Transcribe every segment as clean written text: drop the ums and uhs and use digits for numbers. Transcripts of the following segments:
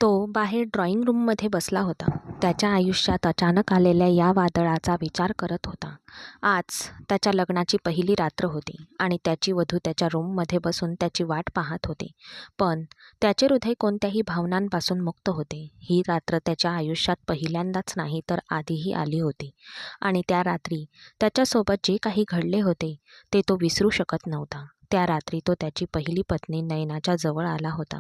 तो बाहेर ड्रॉइंग रूममध्ये बसला होता. त्याच्या आयुष्यात अचानक आलेल्या या वादळाचा विचार करत होता. आज त्याच्या लग्नाची पहिली रात्र होती आणि त्याची वधू त्याच्या रूममध्ये बसून त्याची वाट पाहत होती. पण त्याचे हृदय कोणत्याही भावनांपासून मुक्त होते. ही रात्र त्याच्या आयुष्यात पहिल्यांदाच नाही तर आधीही आली होती आणि त्या रात्री त्याच्यासोबत जे काही घडले होते ते तो विसरू शकत नव्हता. त्या रात्री तो त्याची पहिली पत्नी नैनाच्या जवळ आला होता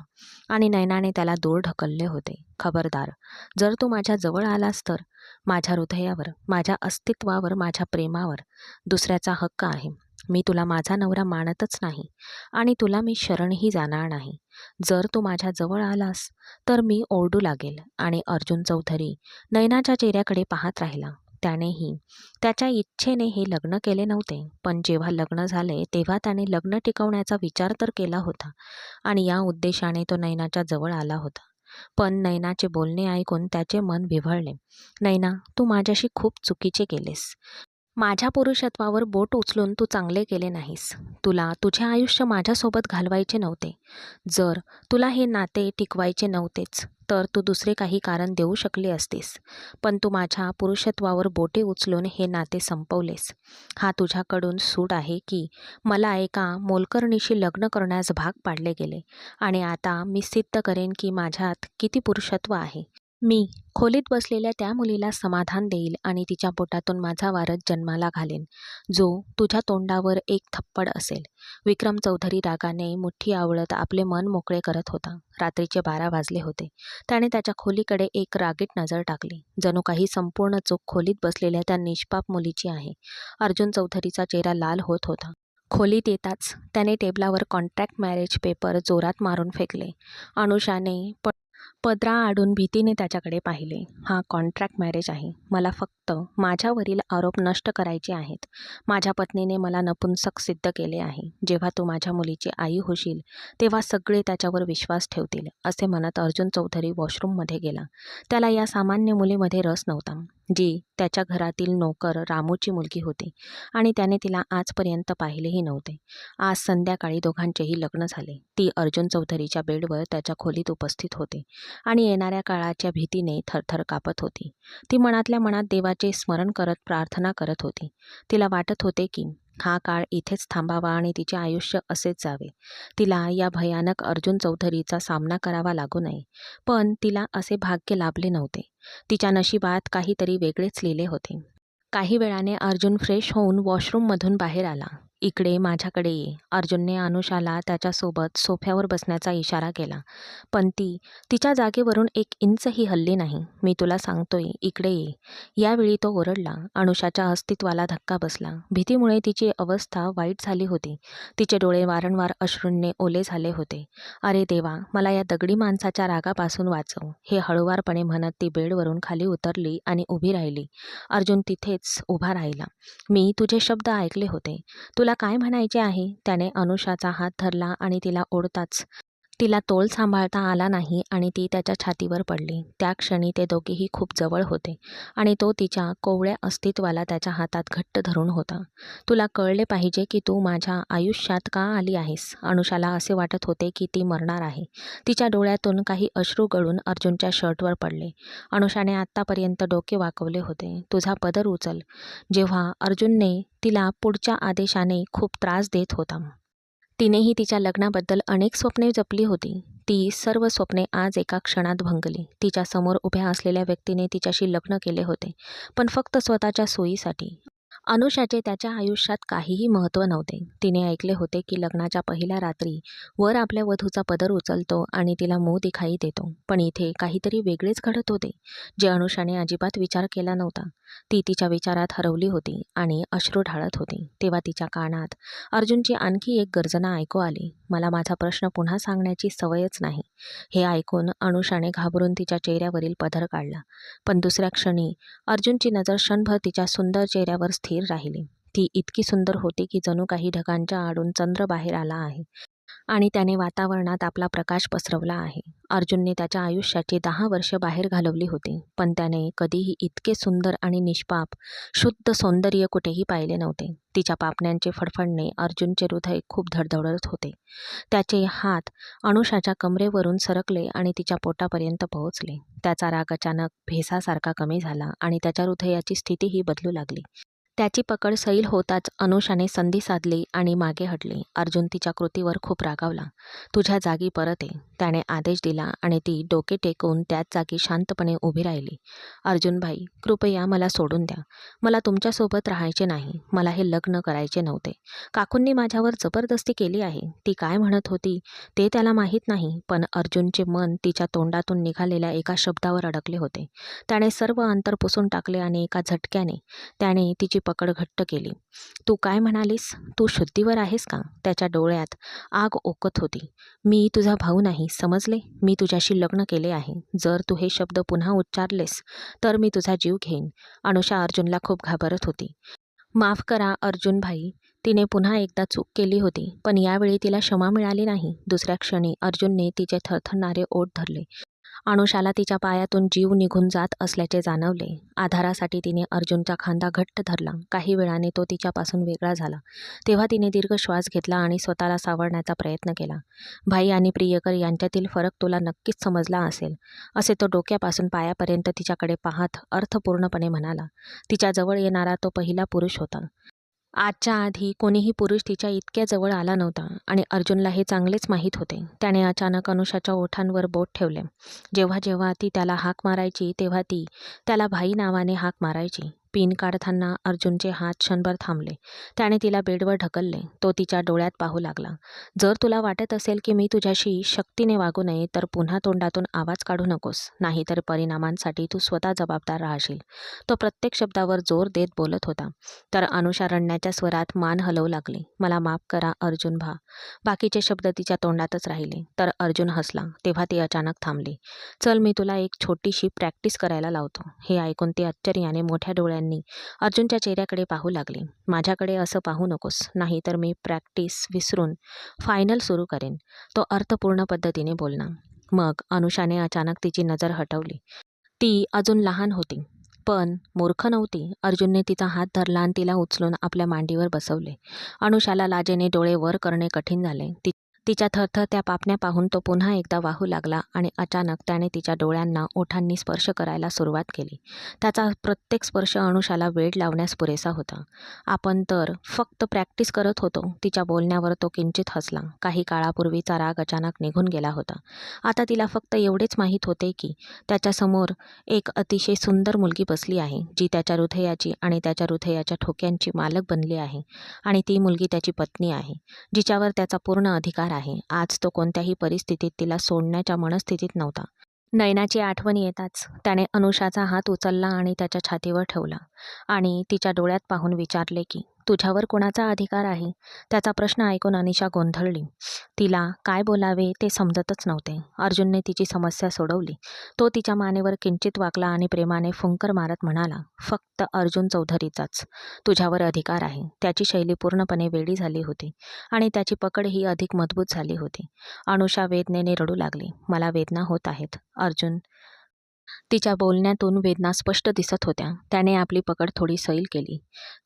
आणि नैनाने त्याला दूर ढकलले होते. खबरदार, जर तू माझ्या जवळ आलास तर माझ्या हृदयावर, माझ्या अस्तित्वावर, माझ्या प्रेमावर दुसऱ्याचा हक्क आहे. मी तुला माझा नवरा मानतच नाही आणि तुला मी शरणही जाणार नाही. जर तू माझ्या जवळ आलास तर मी ओरडू लागेल. आणि अर्जुन चौधरी नैनाच्या चेहऱ्याकडे पाहत राहिला. त्यानेही त्याच्या इच्छेने हे लग्न केले नव्हते, पण जेव्हा लग्न झाले तेव्हा त्याने लग्न टिकवण्याचा विचार तर केला होता आणि या उद्देशाने तो नैनाच्या जवळ आला होता. पण नैनाचे बोलणे ऐकून त्याचे मन विव्हळले. नैना, तू माझ्याशी खूप चुकीचे केलेस. माझ्या पुरुषत्वावर बोट उचलून तू चांगले केले नाहीस. तुला तुझे आयुष्य माझ्यासोबत घालवायचे नव्हते. जर तुला हे नाते टिकवायचे नव्हतेच तर तू दुसरे काही कारण देऊ शकली असतीस. पण तू माझ्या पुरुषत्वावर बोटे उचलून हे नाते संपवलेस. हा तुझ्याकडून सूड आहे की मला एका मोलकरणीशी लग्न करण्यास भाग पाडले गेले आणि आता मी सिद्ध करेन की माझ्यात किती पुरुषत्व आहे. मी खोलीत बसलेल्या त्या मुलीला समाधान देईल आणि तिच्या पोटातून माझा वारस जन्माला घालेन, जो तुझ्या तोंडावर एक थप्पड असेल. विक्रम चौधरी रागाने मुठ्ठी आवळत आपले मन मोकळे करत होता. रात्रीचे 12 वाजले होते. त्याने त्याच्या खोलीकडे एक रागीट नजर टाकली. जणू काही संपूर्ण चूक खोलीत बसलेल्या त्या निष्पाप मुलीची आहे. अर्जुन चौधरीचा चेहरा लाल होत होता. खोलीत येताच त्याने टेबलावर कॉन्ट्रॅक्ट मॅरेज पेपर जोरात मारून फेकले. अनुषाने पदरा आडून भीतीने त्याच्याकडे पाहिले. हा कॉन्ट्रॅक्ट मॅरेज आहे. मला फक्त माझ्यावरील आरोप नष्ट करायचे आहेत. माझ्या पत्नीने मला नपुंसक सिद्ध केले आहे. जेव्हा तू माझ्या मुलीची आई होशील तेव्हा सगळे त्याच्यावर विश्वास ठेवतील, असे म्हणत अर्जुन चौधरी वॉशरूममध्ये गेला. त्याला या सामान्य मुलीमध्ये रस नव्हता, जी त्याच्या घरातील नोकर रामूची मुलगी होती आणि त्याने तिला आजपर्यंत पाहिलेही नव्हते. आज संध्याकाळी दोघांचेही लग्न झाले. ती अर्जुन चौधरीच्या बेडवर त्याच्या खोलीत उपस्थित होती आणि येणाऱ्या काळाच्या भीतीने थरथर कापत होती. ती मनातल्या मनात देवाचे स्मरण करत प्रार्थना करत होती. तिला वाटत होते की हा काळ इथेच थांबावा आणि तिचे आयुष्य असेच जावे. तिला या भयानक अर्जुन चौधरीचा सामना करावा लागू नये. पण तिला असे भाग्य लाभले नव्हते. तिच्या नशिबात काहीतरी वेगळेच लिहिले होते. काही वेळाने अर्जुन फ्रेश होऊन वॉशरूममधून बाहेर आला. इकडे माझ्याकडे ये. अर्जुनने अनुषाला त्याच्यासोबत सोफ्यावर बसण्याचा इशारा केला, पण ती तिच्या जागेवरून 1 इंचही हलली नाही. मी तुला सांगतोय, इकडे ये. यावेळी तो ओरडला. अनुषाच्या अस्तित्वाला धक्का बसला. भीतीमुळे तिची अवस्था वाईट झाली होती. तिचे डोळे वारंवार अश्रूंनी ओले झाले होते. अरे देवा, मला या दगडी माणसाच्या रागापासून वाचव, हे हळुवारपणे म्हणत ती बेडवरून खाली उतरली आणि उभी राहिली. अर्जुन तिथेच उभा राहिला. मी तुझे शब्द ऐकले होते. तुला काय म्हणायचे आहे? त्याने अनुषाचा हात धरला आणि तिला ओढताच तिला तोल सांभाळता आला नाही आणि ती त्याच्या छातीवर पडली. त्या क्षणी ते दोघेही खूप जवळ होते आणि तो तिच्या कोवळ्या अस्तित्वाला त्याच्या हातात घट्ट धरून होता. तुला कळले पाहिजे की तू माझ्या आयुष्यात का आली आहेस. अनुषाला असे वाटत होते की ती मरणार आहे. तिच्या डोळ्यातून काही अश्रू गळून अर्जुनच्या शर्टवर पडले. अनुषाने आत्तापर्यंत डोके वाकवले होते. तुझा पदर उचल. जेव्हा अर्जुनने तिला पुढच्या आदेशाने खूप त्रास देत होता. तिनेही तिच्या लग्नाबद्दल अनेक स्वप्ने जपली होती. ती सर्व स्वप्ने आज एका क्षणात भंगली. तिच्या समोर उभ्या असलेल्या व्यक्तीने तिच्याशी लग्न केले होते, पण फक्त स्वतःच्या सोयीसाठी. अनुषाचे त्याच्या आयुष्यात काहीही महत्त्व नव्हते. तिने ऐकले होते की लग्नाच्या पहिल्या रात्री वर आपल्या वधूचा पदर उचलतो आणि तिला मुंह दिखाई देतो. पण इथे काहीतरी वेगळेच घडत होते, जे अनुषाने अजिबात विचार केला नव्हता. ती तिच्या विचारात हरवली होती आणि अश्रू ढाळत होती. तेव्हा तिच्या कानात अर्जुनची आणखी एक गर्जना ऐकू आली. मला माझा प्रश्न पुन्हा सांगण्याची सवयच नाही. हे ऐकून अनुषाने घाबरून तिच्या चेहऱ्यावरील पदर काढला. पण दुसऱ्या क्षणी अर्जुनची नजर क्षणभर तिच्या सुंदर चेहऱ्यावर स्थिर राहिली. ती इतकी सुंदर होती की जणू काही ढगांच्या आडून चंद्र बाहेर आला आहे आणि त्याने वातावरणात आपला प्रकाश पसरवला आहे. अर्जुनने त्याच्या आयुष्याची 10 वर्ष बाहेर घालवली होती, पण त्याने कधीही इतके सुंदर आणि निष्पाप, शुद्ध सौंदर्य कुठेही पाहिले नव्हते. तिच्या पापण्यांचे फडफडणे अर्जुनचे हृदय खूप धडधडत होते. त्याचे हात अनुषाच्या कमरेवरून सरकले आणि तिच्या पोटापर्यंत पोहोचले. त्याचा राग अचानक भेसासारखा कमी झाला आणि त्याच्या हृदयाची स्थितीही बदलू लागली. त्याची पकड सैल होताच अनुषाने संधी साधली आणि मागे हटली. अर्जुन तिच्या कृतीवर खूप रागावला. तुझ्या जागी परत ये, त्याने आदेश दिला आणि ती डोके टेकवून त्याच जागी शांतपणे उभी राहिली. अर्जुन भाई, कृपया मला सोडून द्या. मला तुमच्यासोबत राहायचे नाही. मला हे लग्न करायचे नव्हते. काकूंनी माझ्यावर जबरदस्ती केली आहे. ती काय म्हणत होती ते त्याला माहीत नाही, पण अर्जुनचे मन तिच्या तोंडातून निघालेल्या एका शब्दावर अडकले होते. त्याने सर्व अंतर पुसून टाकले आणि एका झटक्याने त्याने तिची पकड घट्ट केली. तू काय म्हणालीस? तू शुद्धीवर आहेस का? त्याच्या डोळ्यात आग ओकत होती. मी तुझा भाऊ नाही, समजले? मी तुझ्याशी लग्न केले आहे. जर तू हे शब्द पुन्हा उच्चारलेस तर मी तुझा जीव घेईन. अनुषा अर्जुनला खूप घाबरत होती. माफ करा अर्जुन भाई, तिने पुन्हा एकदा चूक केली होती, पण यावेळी तिला क्षमा मिळाली नाही. दुसऱ्या क्षणी अर्जुनने तिचे थरथरणारे ओठ धरले. अनुषाला तिच्या पायातून जीव निघून जात असल्याचे जाणवले. आधारासाठी तिने अर्जुनचा खांदा घट्ट धरला. काही वेळाने तो तिच्यापासून वेगळा झाला. तेव्हा तिने दीर्घ श्वास घेतला आणि स्वतःला सावरण्याचा प्रयत्न केला. भाई आणि प्रियकर यांच्यातील फरक तुला नक्कीच समजला असेल, असे तो डोक्यापासून पायापर्यंत तिच्याकडे पाहत अर्थपूर्णपणे म्हणाला. तिच्याजवळ येणारा तो पहिला पुरुष होता. आजच्या आधी कोणीही पुरुष तिच्या इतक्या जवळ आला नव्हता आणि अर्जुनला हे चांगलेच माहीत होते. त्याने अचानक अनुषाच्या ओठांवर बोट ठेवले. जेव्हा जेव्हा ती त्याला हाक मारायची तेव्हा ती त्याला भाई नावाने हाक मारायची. पिन काढताना अर्जुनचे हात क्षणभर थांबले. त्याने तिला बेडवर ढकलले. तो तिच्या डोळ्यात पाहू लागला. जर तुला वाटत असेल की मी तुझ्याशी शक्तीने वागू नये तर पुन्हा तोंडातून आवाज काढू नकोस, नाहीतर परिणामांसाठी तू स्वतः जबाबदार राहशील. तो प्रत्येक शब्दावर जोर देत बोलत होता. तर अनुषा रडण्याच्या स्वरात मान हलवू लागली. मला माफ करा अर्जुन भा. बाकीचे शब्द तिच्या तोंडातच राहिले. तर अर्जुन हसला. तेव्हा ती अचानक थांबली. चल, मी तुला एक छोटीशी प्रॅक्टिस करायला लावतो. हे ऐकून ती आश्चर्याने मोठ्या डोळ्यांनी अर्जुनच्या चेहऱ्याकडे पाहू लागली. माझ्याकडे असं पाहू नकोस, नाही तर मी प्रॅक्टिस विसरून फायनल सुरू करेन, तो अर्थपूर्ण पद्धतीने बोलला. मग अनुषाने अचानक तिची नजर हटवली. ती अजून लहान होती, पण मूर्ख नव्हती. अर्जुनने तिचा हात धरला आणि तिला उचलून आपल्या मांडीवर बसवले. अनुषाला लाजेने डोळे वर करणे कठीण झाले. तिच्या थरथरत्या पापण्या पाहून तो पुन्हा एकदा वाहू लागला आणि अचानक त्याने तिच्या डोळ्यांना ओठांनी स्पर्श करायला सुरुवात केली. त्याचा प्रत्येक स्पर्श अनुषाला वेड लावण्यास पुरेसा होता. आपण तर फक्त प्रॅक्टिस करत होतो. तिच्या बोलण्यावर तो किंचित हसला. काही काळापूर्वीचा राग अचानक निघून गेला होता. आता तिला फक्त एवढेच माहीत होते की त्याच्यासमोर एक अतिशय सुंदर मुलगी बसली आहे, जी त्याच्या हृदयाची आणि त्याच्या हृदयाच्या ठोक्यांची मालक बनली आहे. आणि ती मुलगी त्याची पत्नी आहे, जिच्यावर त्याचा पूर्ण अधिकार आहे. आज तो कोणत्याही परिस्थितीत तिला सोडण्याच्या मनस्थितीत नव्हता. नयनाची आठवण येताच त्याने अनुषाचा हात उचलला आणि त्याच्या छातीवर ठेवला आणि तिच्या डोळ्यात पाहून विचारले की तुझ्यावर कोणाचा अधिकार आहे? त्याचा प्रश्न ऐकून अनिशा गोंधळली. तिला काय बोलावे ते समजतच नव्हते. अर्जुनने तिची समस्या सोडवली. तो तिच्या मानेवर किंचित वाकला आणि प्रेमाने फुंकर मारत म्हणाला, फक्त अर्जुन चौधरीचाच तुझ्यावर अधिकार आहे. त्याची शैली पूर्णपणे वेडी झाली होती आणि त्याची पकडही अधिक मजबूत झाली होती. अनुषा वेदनेने रडू लागली. मला वेदना होत आहेत अर्जुन. तिच्या बोलण्यातून वेदना स्पष्ट दिसत होत्या. त्याने आपली पकड थोडी सैल केली.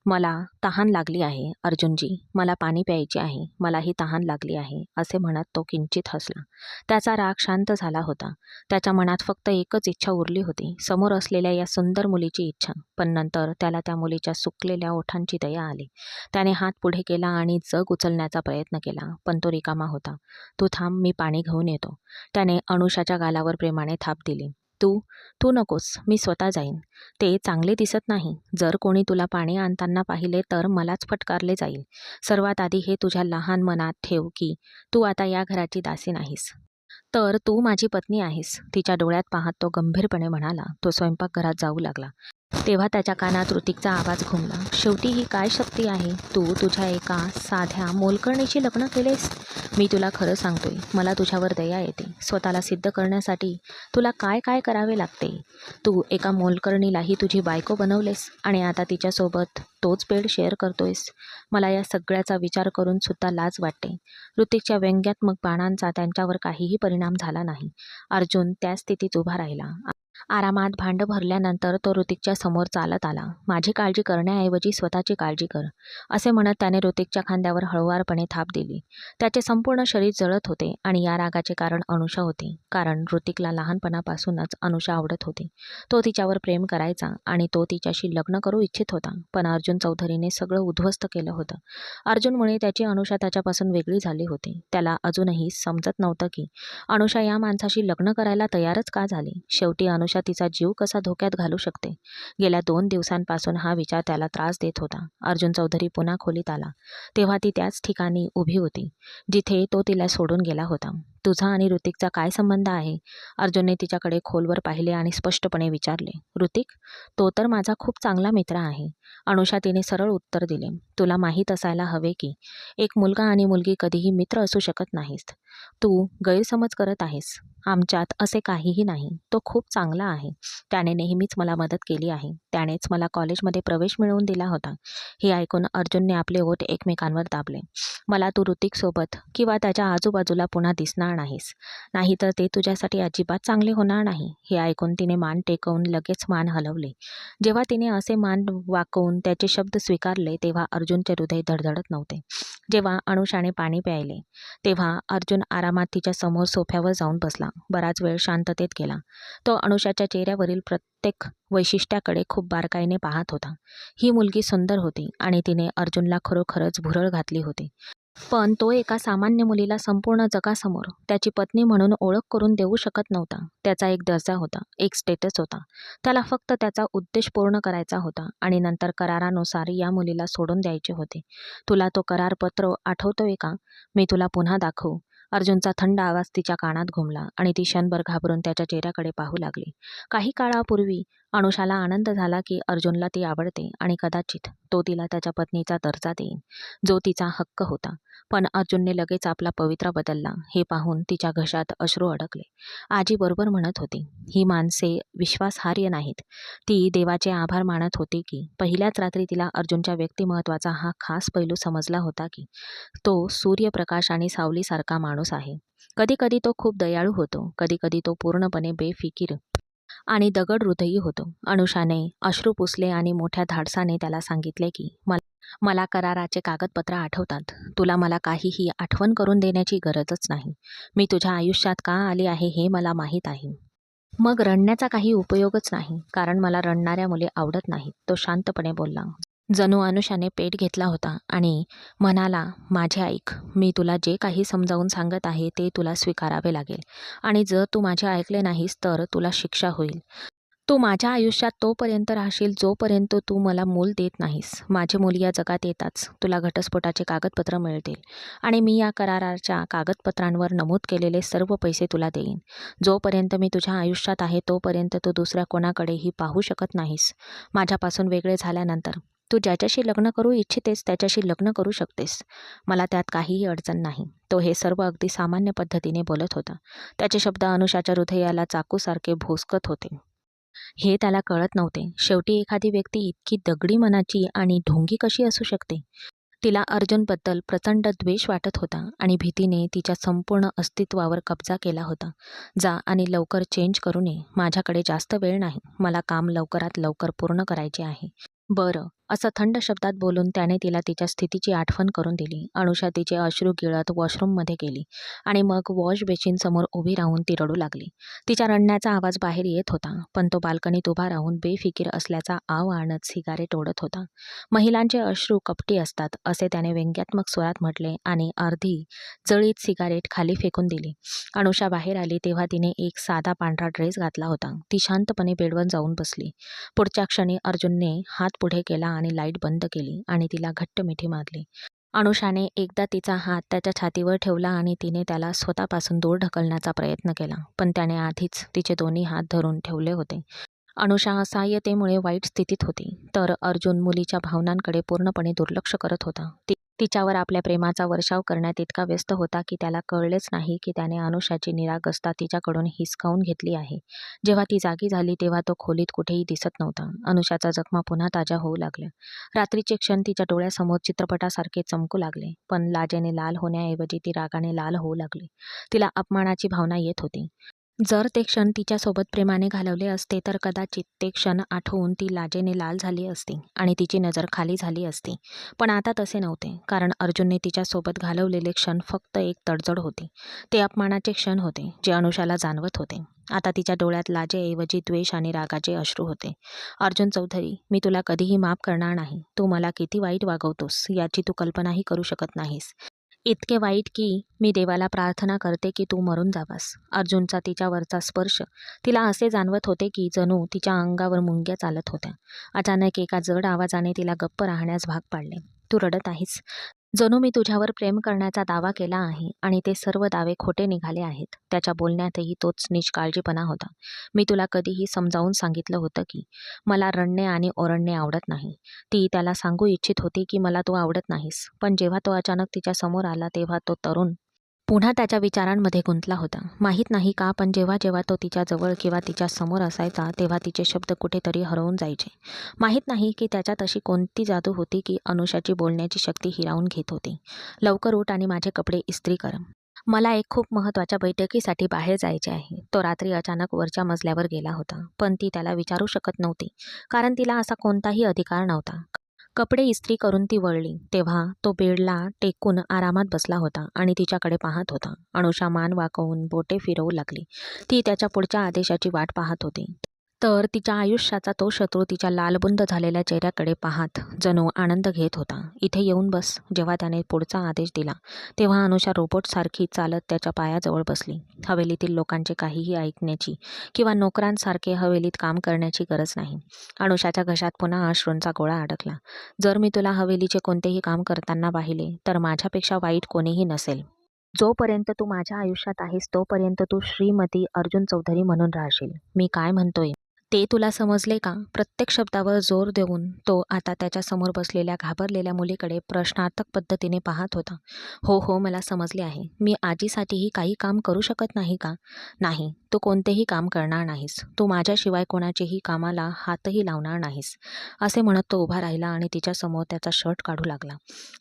मला तहान लागली आहे अर्जुनजी, मला पाणी प्यायचे आहे. मलाही तहान लागली आहे, असे म्हणत तो किंचित हसला. त्याचा राग शांत झाला होता. त्याच्या मनात फक्त एकच इच्छा उरली होती, समोर असलेल्या या सुंदर मुलीची इच्छा. पण नंतर त्याला त्या मुलीच्या सुकलेल्या ओठांची दया आली. त्याने हात पुढे केला आणि जग उचलण्याचा प्रयत्न केला, पण तो रिकामा होता. तू थांब, मी पाणी घेऊन येतो. त्याने अनुषाच्या गालावर प्रेमाने थाप दिली. तू तू नकोस, मी स्वतः जाईन. ते चांगले दिसत नाही. जर कोणी तुला पाणी आणताना पाहिले तर मलाच फटकारले जाईल. सर्वात आधी हे तुझ्या लहान मनात ठेव की तू आता या घराची दासी नाहीस, तर तू माझी पत्नी आहेस. तिच्या डोळ्यात पाहत तो गंभीरपणे म्हणाला. तो स्वयंपाकघरात जाऊ लागला. तेव्हा त्याच्या कानात ऋतिकचा आवाज घुमला. शेवटी ही काय शक्ती आहे? तू तुझ्या एका साध्या मोलकरणीशी लग्न केलेस? मी तुला खरं सांगतोय, मला तुझ्यावर दया येते. स्वतःला सिद्ध करण्यासाठी तुला काय काय करावे लागते. तू एका मोलकरणीलाही तुझी बायको बनवलेस आणि आता तिच्यासोबत तोच बेड शेअर करतोयस. मला या सगळ्याचा विचार करून सुद्धा लाज वाटते. ऋतिकच्या व्यंग्यात्मक बाणांचा त्यांच्यावर काहीही परिणाम झाला नाही. अर्जुन त्या स्थितीत उभा राहिला. आरामात भांडं भरल्यानंतर तो ऋतिकच्या समोर चालत आला. माझी काळजी करण्याऐवजी स्वतःची काळजी कर, असे म्हणत त्याने ऋतिकच्या खांद्यावर हळुवारपणे थाप दिली. त्याचे संपूर्ण शरीर जळत होते आणि या रागाचे कारण अनुषा होती. कारण ऋतिकला लहानपणापासूनच अनुषा आवडत होती. तो तिच्यावर प्रेम करायचा आणि तो तिच्याशी लग्न करू इच्छित होता. पण अर्जुन चौधरीने सगळं उद्ध्वस्त केलं होतं. अर्जुनमुळे त्याची अनुषा त्याच्यापासून वेगळी झाली होती. त्याला अजूनही समजत नव्हतं की अनुषा या माणसाशी लग्न करायला तयारच का झाली. शेवटी अनुषा तिचा जीव कसा धोक्यात घालू शकते. गेल्या 2 दिवसांपासून हा विचार त्याला त्रास देत होता. अर्जुन चौधरी पुन्हा खोलीत आला तेव्हा ती त्याच ठिकाणी उभी होती जिथे तो तिला सोडून गेला होता. तुझा आणि ऋतिकचा काय संबंध आहे? अर्जुनने तिच्याकडे खोलवर पाहिले आणि स्पष्टपणे विचारले. ऋतिक? तो तर माझा खूप चांगला मित्र आहे. अनुषा तिने सरळ उत्तर दिले. तुला माहीत असायला हवे की एक मुलगा आणि मुलगी कधीही मित्र असू शकत नाहीत. तू गैरसमज करत आहेस. आमच्यात असे काहीही नाही. तो खूप चांगला आहे. त्याने नेहमीच मला मदत केली आहे. त्यानेच मला कॉलेजमध्ये प्रवेश मिळवून दिला होता. हे ऐकून अर्जुनने आपले ओठ एकमेकांवर दाबले. मला तू ऋतिकसोबत किंवा त्याच्या आजूबाजूला पुन्हा दिसणार नाहीस. नाहीतर ते तुझ्यासाठी अजिबात चांगले होणार नाही. हे ऐकून तिने मान टेकवून लगेच मान हलवले. जेव्हा तिने असे मान वाकवून त्याचे शब्द स्वीकारले तेव्हा अर्जुनचे हृदय धडधडत नव्हते. जेव्हा अनुषाने पाणी प्यायले तेव्हा अर्जुन आरामात तिच्या समोर सोफ्यावर जाऊन बसला. बराच वेळ शांततेत गेला. तो अनुषाच्या चेहऱ्यावरील प्रत्येक वैशिष्ट्याकडे खूप बारकाईने पाहत होता. ही मुलगी सुंदर होती आणि तिने अर्जुनला खरोखरच भुरळ घातली होती. पण तो एका सामान्य मुलीला संपूर्ण जगासमोर त्याची पत्नी म्हणून ओळख करून देऊ शकत नव्हता. त्याचा एक दर्जा होता, एक स्टेटस होता. त्याला फक्त त्याचा उद्देश पूर्ण करायचा होता आणि नंतर करारानुसार या मुलीला सोडून द्यायचे होते. तुला तो करारपत्र आठवतोय का? मी तुला पुन्हा दाखवू? अर्जुनचा थंड आवाज तिच्या कानात घुमला आणि ती क्षणभर घाबरून त्याच्या चेहऱ्याकडे पाहू लागली. काही काळापूर्वी अनुषाला आनंद झाला की अर्जुनला ती आवडते आणि कदाचित तो तिला त्याच्या पत्नीचा दर्जा देईन, जो तिचा हक्क होता. पण अर्जुनने लगेच आपला पवित्रा बदलला. हे पाहून तिच्या घशात अश्रू अडकले. आजी बरोबर म्हणत होती. ही माणसे विश्वासार्ह नाहीत. ती देवाचे आभार मानत होती की पहिल्याच रात्री तिला अर्जुनच्या व्यक्तिमत्वाचा हा खास पैलू समजला होता की तो सूर्यप्रकाश आणि सावलीसारखा माणूस आहे. कधी-कधी तो खूप दयाळू होतो, कधी-कधी तो पूर्णपणे बेफिकीर आणि दगड हृदयी होतो. अनुषाने अश्रू पुसले आणि मोठ्या धाडसाने त्याला सांगितले की मला कराराचे कागदपत्र आठवतात. तुला मला काहीही आठवण करून देण्याची गरजच नाही. मी तुझ्या आयुष्यात का आली आहे हे मला माहीत आहे. मग रडण्याचा काही उपयोगच नाही, कारण मला रडणाऱ्या मुली आवडत नाहीत. तो शांतपणे बोलला. जणू अनुषाने पेट घेतला होता आणि म्हणाला, माझे ऐक. मी तुला जे काही समजावून सांगत आहे ते तुला स्वीकारावे लागेल आणि जर तू माझे ऐकले नाहीस तर तुला शिक्षा होईल. तू माझ्या आयुष्यात तोपर्यंत राहशील जोपर्यंत तू मला मूल देत नाहीस. माझे मूल या जगात येताच तुला घटस्फोटाचे कागदपत्र मिळतील आणि मी या कराराच्या कागदपत्रांवर नमूद केलेले सर्व पैसे तुला देईन. जोपर्यंत मी तुझ्या आयुष्यात आहे तोपर्यंत तू दुसऱ्या कोणाकडेही पाहू शकत नाहीस. माझ्यापासून वेगळे झाल्यानंतर तू ज्याच्याशी लग्न करू इच्छितेस त्याच्याशी लग्न करू शकतेस. मला त्यात काहीही अडचण नाही. तो हे सर्व अगदी सामान्य पद्धतीने बोलत होता. त्याचे शब्द अनुषाच्या हृदयाला चाकूसारखे भोसकत होते. हे त्याला कळत नव्हते. शेवटी एखादी व्यक्ती इतकी दगडी मनाची आणि ढोंगी कशी असू शकते? तिला अर्जुनबद्दल प्रचंड द्वेष वाटत होता आणि भीतीने तिच्या संपूर्ण अस्तित्वावर कब्जा केला होता. जा आणि लवकर चेंज करून ये. माझ्याकडे जास्त वेळ नाही. मला काम लवकरात लवकर पूर्ण करायचे आहे. बरं, असं थंड शब्दात बोलून त्याने तिला तिच्या स्थितीची आठवण करून दिली. अनुषा तिचे अश्रू गिळत वॉशरूममध्ये गेली आणि मग वॉश बेसिनसमोर उभी राहून ती रडू लागली. तिच्या रडण्याचा आवाज बाहेर येत होता, पण तो बाल्कनीत उभा राहून बेफिकीर असल्याचा आव आणत सिगारेट ओढत होता. महिलांचे अश्रू कपटी असतात, असे त्याने व्यंग्यात्मक स्वरात म्हटले आणि अर्धी जळीत सिगारेट खाली फेकून दिली. अनुषा बाहेर आली तेव्हा तिने एक साधा पांढरा ड्रेस घातला होता. ती शांतपणे बेडवर जाऊन बसली. पुढच्या क्षणी अर्जुनने हात पुढे केला आणि लाईट बंद केली आणि तिला घट्ट मिठी मारली. अनुषाने एकदा तिचा हात त्याच्या छातीवर ठेवला आणि तिने त्याला स्वतःपासून दूर ढकलण्याचा प्रयत्न केला, पण त्याने आधीच तिचे दोन्ही हात धरून ठेवले होते. अनुषा असहाय्यतेमुळे वाईट स्थितीत होती, तर अर्जुन मुलीच्या भावनांकडे पूर्णपणे दुर्लक्ष करत होता. तिच्यावर आपल्या प्रेमाचा वर्षाव करण्यात इतका व्यस्त होता की त्याला कळलेच नाही की त्याने अनुषाची निरागसता तिच्याकडून हिसकावून घेतली आहे. जेव्हा ती जागी झाली तेव्हा तो खोलीत कुठेही दिसत नव्हता. अनुषाच्या जखमा पुन्हा ताज्या होऊ लागल्या. रात्रीचे क्षण तिच्या डोळ्यासमोर चित्रपटासारखे चमकू लागले, पण लाजेने लाल होण्याऐवजी ती रागाने लाल होऊ लागली. तिला अपमानाची भावना येत होती. जर ते क्षण तिच्यासोबत प्रेमाने घालवले असते तर कदाचित ते क्षण आठवून ती लाजेने लाल झाली असती आणि तिची नजर खाली झाली असती. पण आता तसे नव्हते, कारण अर्जुनने तिच्यासोबत घालवलेले क्षण फक्त एक तडजोड होती. ते अपमानाचे क्षण होते जे अनुषाला जाणवत होते. आता तिच्या डोळ्यात लाजेऐवजी द्वेष आणि रागाचे अश्रू होते. अर्जुन चौधरी, मी तुला कधीही माफ करणार नाही. तू मला किती वाईट वागवतोस याची तू कल्पनाही करू शकत नाहीस. इतके वाईट की मी देवाला प्रार्थना करते की तू मरून जावास. अर्जुनचा तिच्यावरचा स्पर्श तिला असे जाणवत होते की जणू तिच्या अंगावर मुंग्या चालत होत्या. अचानक एका जड आवाजाने तिला गप्प राहण्यास भाग पाडले. तू रडत आहेस. जणू मी तुझ्यावर प्रेम करण्याचा दावा केला आहे आणि ते सर्व दावे खोटे निघाले आहेत. त्याच्या बोलण्यातही तोच निष्काळजीपणा होता. मी तुला कधीही समजावून सांगितलं होतं की मला रडणे आणि ओरडणे आवडत नाही. ती त्याला सांगू इच्छित होती की मला तू आवडत नाहीस, पण जेव्हा तो अचानक तिच्या समोर आला तेव्हा तो तरुण पुन्हा त्याच्या विचारांमध्ये गुंतला होता. माहीत नाही का, पण जेव्हा जेव्हा तो तिच्याजवळ किंवा तिच्या समोर असायचा तेव्हा तिचे शब्द कुठेतरी हरवून जायचे. माहीत नाही की त्याच्यात अशी कोणती जादू होती की अनुषाची बोलण्याची शक्ती हिरावून घेत होती. लवकर उठ आणि माझे कपडे इस्त्री कर. मला एक खूप महत्त्वाच्या बैठकीसाठी बाहेर जायचे आहे. तो रात्री अचानक वरच्या मजल्यावर गेला होता, पण ती त्याला विचारू शकत नव्हती, कारण तिला असा कोणताही अधिकार नव्हता. कपडे इस्त्री करून ती वळली तेव्हा तो बेडला टेकून आरामात बसला होता आणि तिच्याकडे पाहत होता. अनुषा मान वाकवून बोटे फिरवू लागली. ती त्याच्या पुढच्या आदेशाची वाट पाहत होती. तर तिच्या आयुष्याचा तो शत्रू तिच्या लालबुंद झालेल्या चेहऱ्याकडे पाहत जणू आनंद घेत होता. इथे येऊन बस. जेव्हा त्याने पुढचा आदेश दिला तेव्हा अनुषा रोबोटसारखी चालत त्याच्या पायाजवळ बसली. हवेलीतील लोकांचे काहीही ऐकण्याची किंवा नोकरांसारखे हवेलीत काम करण्याची गरज नाही. अनुषाच्या घशात पुन्हा अश्रूंचा गोळा अडकला. जर मी तुला हवेलीचे कोणतेही काम करताना पाहिले तर माझ्यापेक्षा वाईट कोणीही नसेल. जोपर्यंत तू माझ्या आयुष्यात आहेस तोपर्यंत तू श्रीमती अर्जुन चौधरी म्हणून राहशील. मी काय म्हणतोय ते तुला समजले का? प्रत्येक शब्दावर जोर देऊन तो आता त्याच्या समोर बसलेल्या घाबरलेल्या मुलीकडे प्रश्नार्थक पद्धतीने पाहत होता. हो हो, मला समजले आहे. मी आजीसाठीही काही काम करू शकत नाही का? नाही, तू कोणतेही काम करणार नाहीस. तू माझ्याशिवाय कोणाचेही कामाला हातही लावणार नाहीस. असे म्हणत तो उभा राहिला आणि तिच्यासमोर त्याचा शर्ट काढू लागला.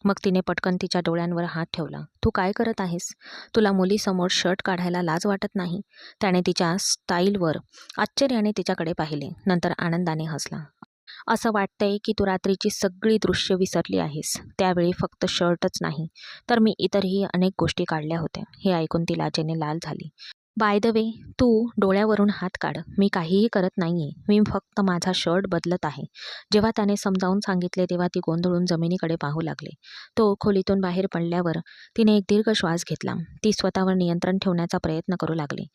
मग तिने पटकन तिच्या डोळ्यांवर हात ठेवला. तू काय करत आहेस? तुला मुलीसमोर शर्ट काढायला लाज वाटत नाही? त्याने तिच्या स्टाईलवर आश्चर्याने तिच्याकडे पाहिले, नंतर आनंदाने हसला. असं वाटतंय की तू रात्रीची सगळी दृश्य विसरली आहेस. त्यावेळी फक्त शर्टच नाही तर मी इतरही अनेक गोष्टी काढल्या होत्या. हे ऐकून ती लाजेने लाल झाली. बाय द वे, तू डोळ्यावरून हात काढ. मी काहीही करत नाहीये. मी फक्त माझा शर्ट बदलत आहे. जेव्हा त्याने समजावून सांगितले तेव्हा ती गोंधळून जमिनीकडे पाहू लागली. तो खोलीतून बाहेर पडल्यावर तिने एक दीर्घ श्वास घेतला. ती स्वतःवर नियंत्रण ठेवण्याचा प्रयत्न करू लागली.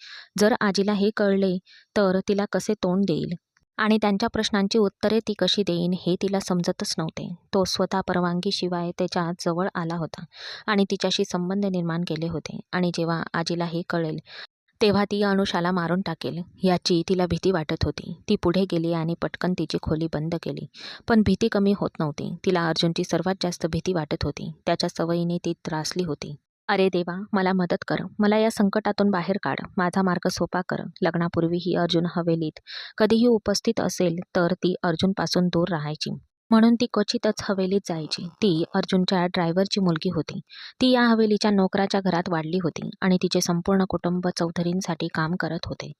जर आजीला हे कळले तर तिला कसे तोंड देईल आणि त्यांच्या प्रश्नांची उत्तरे ती कशी देईन हे तिला समजतच नव्हते. तो स्वतः परवानगीशिवाय त्याच्या जवळ आला होता आणि तिच्याशी संबंध निर्माण केले होते, आणि जेव्हा आजीला हे कळेल तेव्हा ती अनुषाला मारून टाकेल याची तिला भीती वाटत होती. ती पुढे गेली आणि पटकन तिची खोली बंद केली. पण भीती कमी होत नव्हती. तिला अर्जुनची सर्वात जास्त भीती वाटत होती. त्याच्या सवयीने ती त्रासली होती. अरे देवा, मला मदत कर. मला या संकटातून बाहेर काढ. माझा मार्ग सोपा कर. लग्नापूर्वीही अर्जुन हवेलीत कधीही उपस्थित असेल तर ती अर्जुनपासून दूर राहायची. म्हणून ती क्वचितच हवेलीत जायची. ती अर्जुनच्या ड्रायव्हरची मुलगी होती. ती या हवेलीच्या नोकराच्या घरात वाढली होती आणि तिचे संपूर्ण कुटुंब चौधरींसाठी काम करत होते.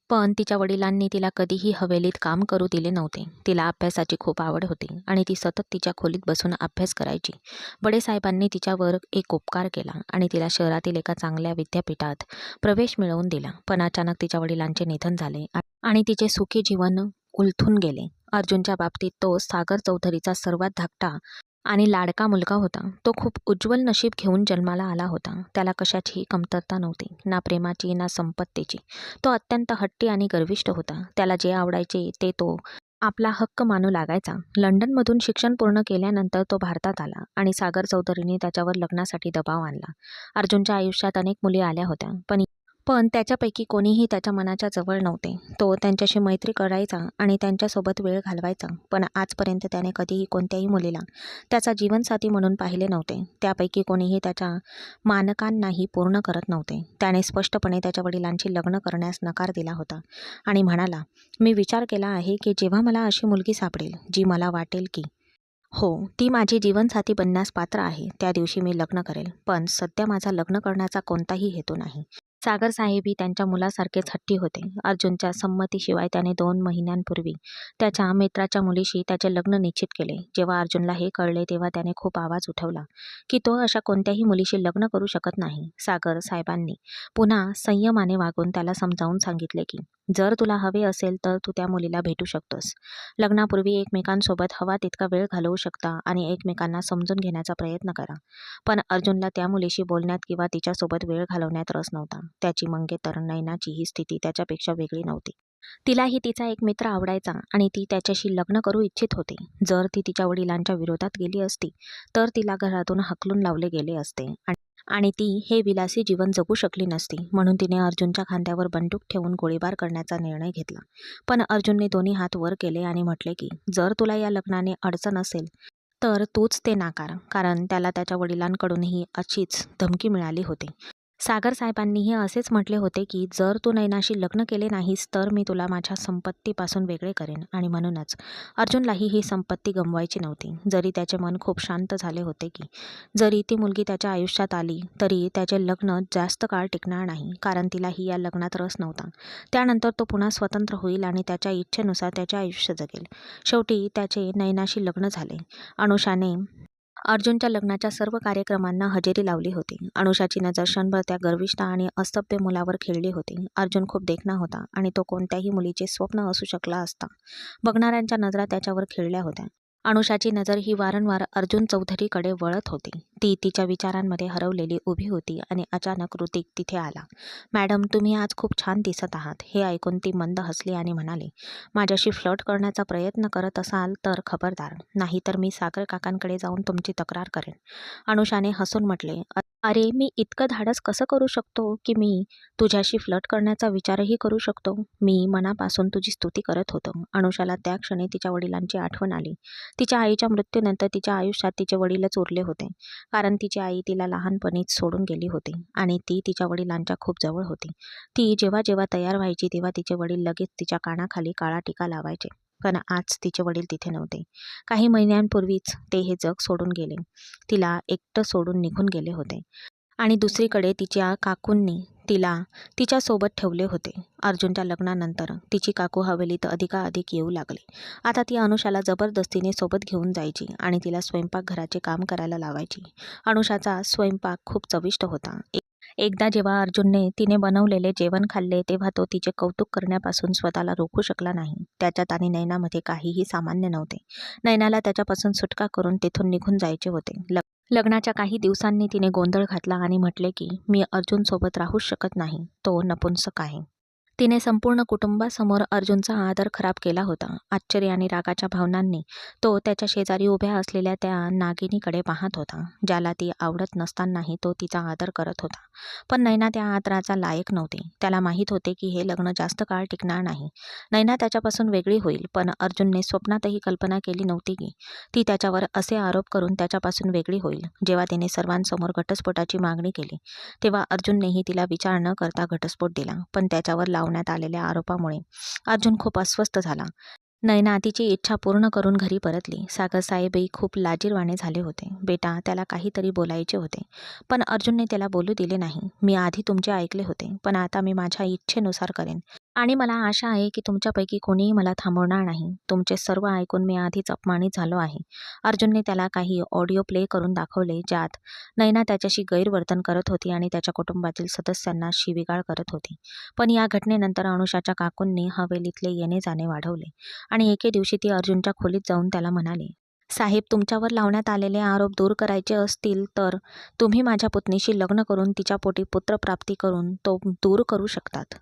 पण तिच्या वडिलांनी तिला कधीही हवेलीत काम करू दिले नव्हते. तिला अभ्यासाची खूप आवड होती आणि ती सतत तिच्या खोलीत बसून अभ्यास करायची. बडेसाहेबांनी तिच्यावर एक उपकार केला आणि तिला शहरातील एका चांगल्या विद्यापीठात प्रवेश मिळवून दिला. पण अचानक तिच्या वडिलांचे निधन झाले आणि तिचे सुखी जीवन उलथून गेले. अर्जुनच्या बाबतीत तो सागर चौधरीचा सर्वात धाकटा आणि लाडका मुलगा होता. तो खूप उज्ज्वल नशीब घेऊन जन्माला आला होता. त्याला कशाचीही कमतरता नव्हती, ना प्रेमाची ना संपत्तीची. तो अत्यंत हट्टी आणि गर्विष्ठ होता. त्याला जे आवडायचे ते तो आपला हक्क मानू लागायचा. लंडनमधून शिक्षण पूर्ण केल्यानंतर तो भारतात आला आणि सागर चौधरीने त्याच्यावर लग्नासाठी दबाव आणला. अर्जुनच्या आयुष्यात अनेक मुली आल्या होत्या, पण त्याच्यापैकी कोणीही त्याच्या मनाच्या जवळ नव्हते. तो त्यांच्याशी मैत्री करायचा आणि त्यांच्यासोबत वेळ घालवायचा, पण आजपर्यंत त्याने कधीही कोणत्याही मुलीला त्याचा जीवनसाथी म्हणून पाहिले नव्हते. त्यापैकी कोणीही त्याच्या मानकांनाही पूर्ण करत नव्हते. त्याने स्पष्टपणे त्याच्या वडिलांची लग्न करण्यास नकार दिला होता आणि म्हणाला, "मी विचार केला आहे की जेव्हा मला अशी मुलगी सापडेल, जी मला वाटेल की हो, ती माझी जीवनसाथी बनण्यास पात्र आहे, त्या दिवशी मी लग्न करेल. पण सध्या माझा लग्न करण्याचा कोणताही हेतू नाही." सागर साहेबही त्यांच्या मुलासारखेच हट्टी होते. अर्जुनच्या संमतीशिवाय त्याने 2 महिन्यांपूर्वी त्याच्या मित्राच्या मुलीशी त्याचे लग्न निश्चित केले. जेव्हा अर्जुनला हे कळले तेव्हा त्याने खूप आवाज उठवला की तो अशा कोणत्याही मुलीशी लग्न करू शकत नाही. सागर साहेबांनी पुन्हा संयमाने वागून त्याला समजावून सांगितले की जर तुला हवे असेल तर तू त्या मुलीला भेटू शकतोस. लग्नापूर्वी एकमेकांसोबत हवा तितका वेळ घालवू शकता आणि एकमेकांना समजून घेण्याचा प्रयत्न करा. पण अर्जुनला त्या मुलीशी बोलण्यात किंवा तिच्यासोबत वेळ घालवण्यात रस नव्हता. त्याची मंगेतर नैनाची ही स्थिती त्याच्यापेक्षा वेगळी नव्हती. तिलाही तिचा एक मित्र आवडायचा आणि ती त्याच्याशी लग्न करू इच्छित होती. जर ती तिच्या वडिलांच्या विरोधात गेली असती तर तिला घरातून हाकलून लावले गेले असते आणि ती हे विलासी जीवन जगू शकली नसती. म्हणून तिने अर्जुनच्या खांद्यावर बंदूक ठेवून गोळीबार करण्याचा निर्णय घेतला. पण अर्जुनने दोन्ही हात वर केले आणि म्हटले की जर तुला या लग्नाने अडचण असेल तर तूच ते नाकार, कारण त्याला त्याच्या वडिलांकडूनही अशीच धमकी मिळाली होती. सागर साहेबांनीही असेच म्हटले होते की जर तू नैनाशी लग्न केले नाहीस तर मी तुला माझ्या संपत्तीपासून वेगळे करेन आणि म्हणूनच अर्जुनलाही ही संपत्ती गमवायची नव्हती. जरी त्याचे मन खूप शांत झाले होते की जरी ती मुलगी त्याच्या आयुष्यात आली तरी त्याचे लग्न जास्त काळ टिकणार नाही, कारण तिलाही या लग्नात रस नव्हता. त्यानंतर तो पुन्हा स्वतंत्र होईल आणि त्याच्या इच्छेनुसार त्याचे आयुष्य जगेल. शेवटी त्याचे नैनाशी लग्न झाले. अनुषाने अर्जुनच्या लग्नाच्या सर्व कार्यक्रमांना हजेरी लावली होती. अनुषाची नजर क्षणभर त्या गर्विष्ठ आणि असभ्य मुलावर खेळली होती. अर्जुन खूप देखणा होता आणि तो कोणत्याही मुलीचे स्वप्न असू शकला असता. बघणाऱ्यांच्या नजरा त्याच्यावर खिळल्या होत्या. अनुषाची नजर ही वारंवार अर्जुन चौधरीकडे वळत होती. ती तिच्या विचारांमध्ये हरवलेली उभी होती आणि अचानक ऋतिक तिथे आला. "मॅडम, तुम्ही आज खूप छान दिसत आहात." हे ऐकून ती मंद हसली आणि म्हणाली, "माझ्याशी फ्लर्ट करण्याचा प्रयत्न करत असाल तर खबरदार, नाहीतर मी सागर काकांकडे जाऊन तुमची तक्रार करेन." अनुषाने हसून म्हटले, "अरे, मी इतकं धाडस कसं करू शकतो की मी तुझ्याशी फ्लर्ट करण्याचा विचारही करू शकतो? मी मनापासून तुझी स्तुती करत होतो." अनुषाला त्या क्षणी तिच्या वडिलांची आठवण आली. तिच्या आईच्या मृत्यूनंतर तिच्या आयुष्यात तिचे वडीलच उरले होते, कारण तिची आई तिला लहानपणीच सोडून गेली होती आणि ती तिच्या वडिलांच्या खूप जवळ होती. ती जेव्हा जेव्हा तयार व्हायची तेव्हा तिचे वडील लगेच तिच्या कानाखाली काळा टिका लावायचे. पण आज तिचे वडील तिथे नव्हते. काही महिन्यांपूर्वीच ते हे जग सोडून गेले. तिला एकटं सोडून निघून गेले होते आणि दुसरीकडे तिच्या काकूंनी तिला तिच्यासोबत ठेवले होते. अर्जुनच्या लग्नानंतर तिची काकू हवेलीत अधिकाधिक येऊ लागली. आता ती अनुषाला जबरदस्तीने सोबत घेऊन जायची आणि तिला स्वयंपाकघराचे काम करायला लावायची. अनुषाचा स्वयंपाक खूप चविष्ट होता. एकदा जेव्हा अर्जुनने तिने बनवलेले जेवण खाल्ले तेव्हा तो तिचे कौतुक करण्यापासून स्वतःला रोखू शकला नाही. त्याच्यात आणि नैनामध्ये काहीही सामान्य नव्हते. नैनाला त्याच्यापासून सुटका करून तेथून निघून जायचे होते. लग्नाच्या काही दिवसांनी तिने गोंधळ घातला आणि म्हटले की मी अर्जुनसोबत राहूच शकत नाही, तो नपुंसक आहे. तिने संपूर्ण कुटुंबासमोर अर्जुनचा आदर खराब केला होता. आश्चर्य आणि रागाच्या भावनांनी तो त्याच्या शेजारी उभ्या असलेल्या त्या नागिनीकडे पाहत होता, ज्याला ती आवडत नसतानाही तो तिचा आदर करत होता. पण नैना त्या आदराचा लायक नव्हती. त्याला माहीत होते की हे लग्न जास्त काळ टिकणार नाही. नैना त्याच्यापासून वेगळी होईल, पण अर्जुनने स्वप्नातही कल्पना केली नव्हती की ती त्याच्यावर असे आरोप करून त्याच्यापासून वेगळी होईल. जेव्हा तिने सर्वांसमोर घटस्फोटाची मागणी केली तेव्हा अर्जुननेही तिला विचार न करता घटस्फोट दिला. पण त्याच्यावर लावण्यात आलेल्या आरोपामुळे अर्जुन खूप अस्वस्थ झाला. नैना तिची इच्छा पूर्ण करून घरी परतली. सागर साहेबही खूप लाजिरवाणे झाले होते. बेटा, त्याला काहीतरी बोलायचे होते, पण अर्जुनने त्याला बोलू दिले नाही. मी आधी तुमचे ऐकले होते, पण आता मी माझ्या इच्छेनुसार करेन आणि मला आशा आहे की तुमच्यापैकी कोणीही मला थांबवणार नाही. तुमचे सर्व ऐकून मी आधीच अपमानित झालो आहे. अर्जुनने त्याला काही ऑडिओ प्ले करून दाखवले, ज्यात नैना त्याच्याशी गैरवर्तन करत होती आणि त्याच्या कुटुंबातील सदस्यांना शिवीगाळ करत होती. पण या घटनेनंतर अनुषाच्या काकूंनी हवेलीतले येणे जाणे वाढवले आणि एके दिवशी ती अर्जुनच्या खोलीत जाऊन त्याला म्हणाली, "साहेब, तुमच्यावर लावण्यात आलेले आरोप दूर करायचे असतील तर तुम्ही माझ्या पुतणीशी लग्न करून तिच्या पोटी पुत्रप्राप्ती करून तो दूर करू शकतात.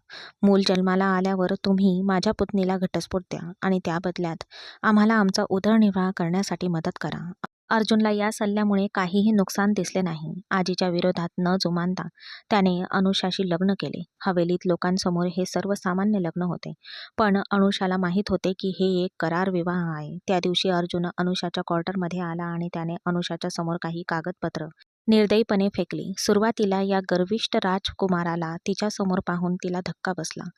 मूल जन्माला आल्यावर तुम्ही माझ्या पुतणीला घटस्फोट द्या आणि त्या बदल्यात आम्हाला आमचा उदरनिर्वाह करण्यासाठी मदत करा." अर्जुनला या सल्ल्यामुळे काहीही नुकसान दिसले नाही. आजीच्या विरोधात न जुमानता त्याने अनुषाशी लग्न केले. हवेलीत लोकांसमोर हे सर्वसामान्य लग्न होते, पण अनुषाला माहीत होते की हे एक करार विवाह आहे. त्या दिवशी अर्जुन अनुषाच्या क्वार्टरमध्ये आला आणि त्याने अनुषाच्या समोर काही कागदपत्र निर्दयीपणे फेकली. सुरुवातीला या गर्विष्ठ राजकुमाराला तिच्यासमोर पाहून तिला धक्का बसला.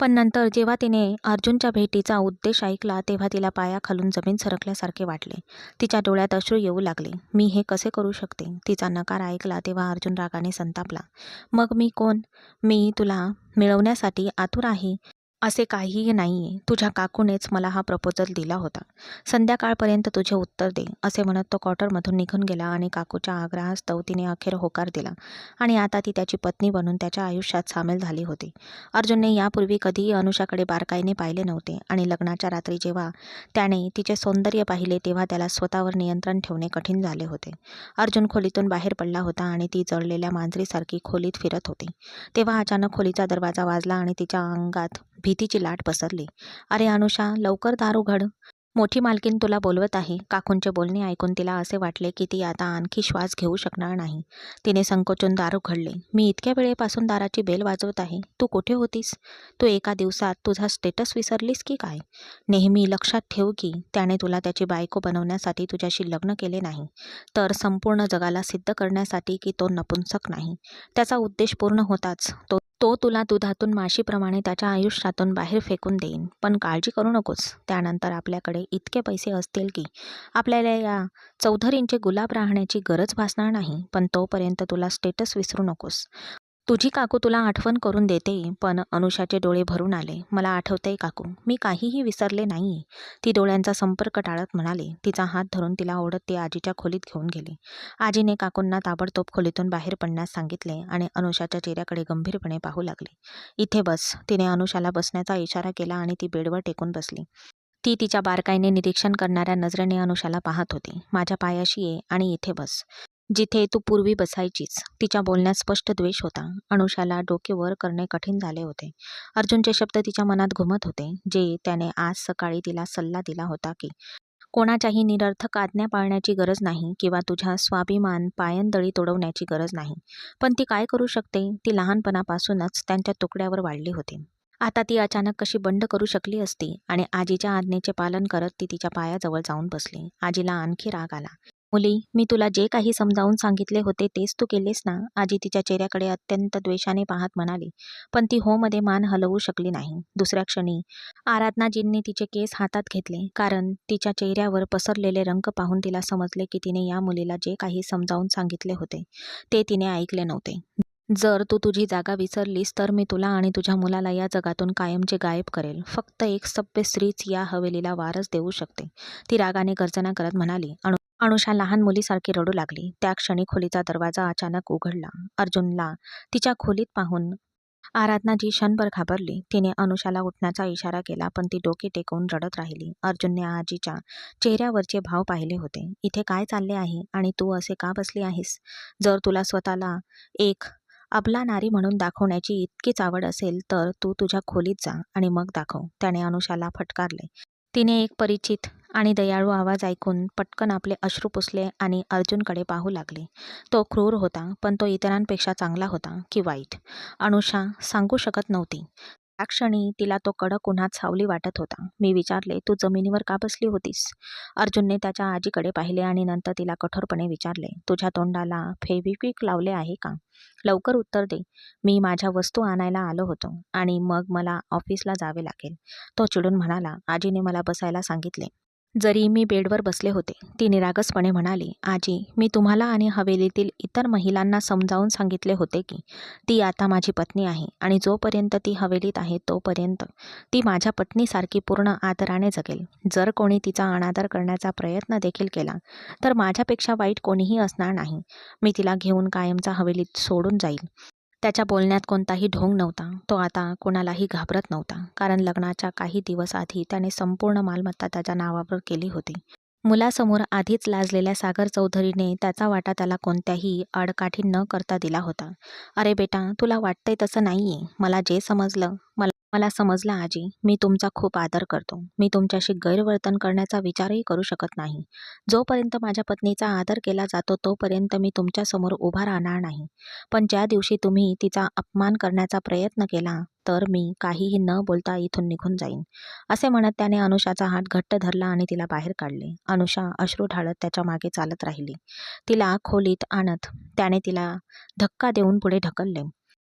पण नंतर जेव्हा तिने अर्जुनच्या भेटीचा उद्देश ऐकला तेव्हा तिला पायाखालून जमीन सरकल्यासारखे वाटले. तिच्या डोळ्यात अश्रू येऊ लागले. मी हे कसे करू शकते? तिचा नकार ऐकला तेव्हा अर्जुन रागाने संतापला. मग मी कोण? मी तुला मिळवण्यासाठी आतुर आहे असे काहीही नाहीये. तुझ्या काकूनेच मला हा प्रपोजल दिला होता. संध्याकाळपर्यंत तुझे उत्तर दे असे म्हणत तो क्वार्टरमधून निघून गेला आणि काकूच्या आग्रहास्तव तिने अखेर होकार दिला आणि आता ती त्याची पत्नी बनून त्याच्या आयुष्यात सामील झाली होती. अर्जुनने यापूर्वी कधीही अनुषाकडे बारकाईने पाहिले नव्हते आणि लग्नाच्या रात्री जेव्हा त्याने तिचे सौंदर्य पाहिले तेव्हा त्याला स्वतःवर नियंत्रण ठेवणे कठीण झाले होते. अर्जुन खोलीतून बाहेर पडला होता आणि ती जळलेल्या मांजरीसारखी खोलीत फिरत होती. तेव्हा अचानक खोलीचा दरवाजा वाजला आणि तिच्या अंगात भीतीची लाट पसरली. अरे अनुषा, लवकर दार उघड. मोठी मालकीण तुला बोलवत आहे. काकूंचे बोलणे ऐकून तिला असे वाटले की ती आता आणखी श्वास घेऊ शकणार नाही. तिने संकोचून दार उघडले. मी इतक्या वेळेपासून दाराची बेल वाजवत आहे. तू कुठे होतीस? तू एका दिवसात तुझा स्टेटस विसरलीस की काय? नेहमी लक्षात ठेव की त्याने तुला त्याची बायको बनवण्यासाठी तुझ्याशी लग्न केले नाही, तर संपूर्ण जगाला सिद्ध करण्यासाठी की तो नपुंसक नाही. त्याचा उद्देश पूर्ण होताच तो तो तुला दुधातून माशीप्रमाणे त्याच्या आयुष्यातून बाहेर फेकून देईन. पण काळजी करू नकोस. त्यानंतर आपल्याकडे इतके पैसे असतील की आपल्याला या चौधरींचे गुलाब राहण्याची गरज भासणार नाही. पण तोपर्यंत तुला स्टेटस विसरू नकोस. तुझी काकू तुला आठवण करून देते. पण अनुषाचे डोळे भरून आले. मला आठवतंय काकू, मी काहीही विसरले नाही. ती डोळ्यांचा संपर्क टाळत म्हणाली. तिचा हात धरून तिला ओढत ती आजीच्या खोलीत घेऊन गेली. आजीने काकूंना ताबडतोब खोलीतून बाहेर पडण्यास सांगितले आणि अनुषाच्या चेहऱ्याकडे गंभीरपणे पाहू लागली. इथे बस. तिने अनुषाला बसण्याचा इशारा केला आणि ती बेडवर टेकून बसली. ती तिच्या बारकाईने निरीक्षण करणाऱ्या नजरेने अनुषाला पाहत होती. माझ्या पायाशी ये आणि इथे बस, जिथे तू पूर्वी बसायचीस. तिच्या बोलण्यात स्पष्ट द्वेष होता. अनुषाला डोके वर करणे कठीण झाले होते. अर्जुनचे शब्द तिच्या मनात घुमत होते, जे त्याने आज सकाळी तिला सल्ला दिला होता की कोणाच्याही निरर्थक आज्ञा पाळण्याची गरज नाही किंवा तुझ्या स्वाभिमान पायंदळी तोडवण्याची गरज नाही. पण ती काय करू शकते? ती लहानपणापासूनच त्यांच्या तुकड्यावर वाढली होती. आता ती अचानक कशी बंड करू शकली असती? आणि आजीच्या आज्ञेचे पालन करत ती तिच्या पायाजवळ जाऊन बसली. आजीला आणखी राग आला. मुली, मी तुला जे काही समजावून सांगितले होते तेच तू केलेस ना? आजी तिच्या चेहऱ्याकडे अत्यंत द्वेषाने पाहत म्हणाली. पण ती हो मध्ये मान हलवू शकली नाही. दुसऱ्या क्षणी आराधनाजींनी तिचे केस हातात घेतले, कारण तिच्या चेहऱ्यावर पसरलेले रंग पाहून तिला समजले की तिने या मुलीला जे काही समजावून सांगितले होते ते तिने ऐकले नव्हते. जर तू तुझी जागा विसरलीस तर मी तुला आणि तुझ्या मुलाला या जगातून कायमचे गायब करेल. फक्त एक सभ्य स्त्रीच या हवेलीला वारस देऊ शकते. ती रागाने गर्जना करत म्हणाली. अनुषा लहान मुलीसारखी रडू लागली. त्या क्षणी खोलीचा दरवाजा अचानक उघडला. अर्जुनला तिच्या खोलीत पाहून आराधनाजी क्षणभर घाबरली. तिने अनुषाला उठण्याचा इशारा केला, पण ती डोके टेकवून रडत राहिली. अर्जुनने आजीच्या चेहऱ्यावरचे भाव पाहिले होते. इथे काय चालले आहे आणि तू असे का बसली आहेस? जर तुला स्वतःला एक अबला नारी म्हणून दाखवण्याची इतकीच आवड असेल तर तू तुझ्या खोलीत जा आणि मग दाखव. त्याने अनुषाला फटकारले. तिने एक परिचित आणि दयाळू आवाज ऐकून पटकन आपले अश्रू पुसले आणि अर्जुनकडे पाहू लागले. तो क्रूर होता, पण तो इतरांपेक्षा चांगला होता की वाईट? अनुषा सांगू शकत नव्हती. त्या क्षणी तिला तो कडक उन्हात सावली वाटत होता. मी विचारले, तू जमिनीवर का बसली होतीस? अर्जुनने त्याच्या आजीकडे पाहिले आणि नंतर तिला कठोरपणे विचारले, तुझ्या तोंडाला फेविक्विक लावले आहे का? लवकर उत्तर दे. मी माझ्या वस्तू आणायला आलो होतो आणि मग मला ऑफिसला जावे लागेल. तो चिडून म्हणाला. आजीने मला बसायला सांगितले, जरी मी बेडवर बसले होते. ती निरागसपणे म्हणाली, आजी, मी तुम्हाला आणि हवेलीतील इतर महिलांना समजावून सांगितले होते की ती आता माझी पत्नी आहे आणि जोपर्यंत ती हवेलीत आहे तोपर्यंत ती माझ्या पत्नीसारखी पूर्ण आदराने जगेल. जर कोणी तिचा अनादर करण्याचा प्रयत्न देखील केला तर माझ्यापेक्षा वाईट कोणीही असणार नाही. मी तिला घेऊन कायमचा हवेलीत सोडून जाईल. त्याच्या बोलण्यात कोणताही ढोंग नव्हता. तो आता कोणालाही घाबरत नव्हता, कारण लग्नाच्या काही दिवस आधी त्याने संपूर्ण मालमत्ता त्याच्या नावावर केली होती. मुलासमोर आधीच लाजलेल्या सागर चौधरीने त्याचा वाटा त्याला कोणत्याही आडकाठी न करता दिला होता. अरे बेटा, तुला वाटतंय तसं नाहीये. मला जे समजलं, मला मला समजलं आजी, मी तुमचा खूप आदर करतो. मी तुमच्याशी गैरवर्तन करण्याचा विचारही करू शकत नाही. जोपर्यंत माझ्या पत्नीचा आदर केला जातो तोपर्यंत मी तुमच्यासमोर उभा राहणार नाही. पण ज्या दिवशी तुम्ही तिचा अपमान करण्याचा प्रयत्न केला, तर मी काहीही न बोलता इथून निघून जाईन. असे म्हणत त्याने अनुषाचा हात घट्ट धरला आणि तिला बाहेर काढले. अनुषा अश्रू ढाळत त्याच्या मागे चालत राहिली. तिला खोलीत आणत त्याने तिला धक्का देऊन पुढे ढकलले.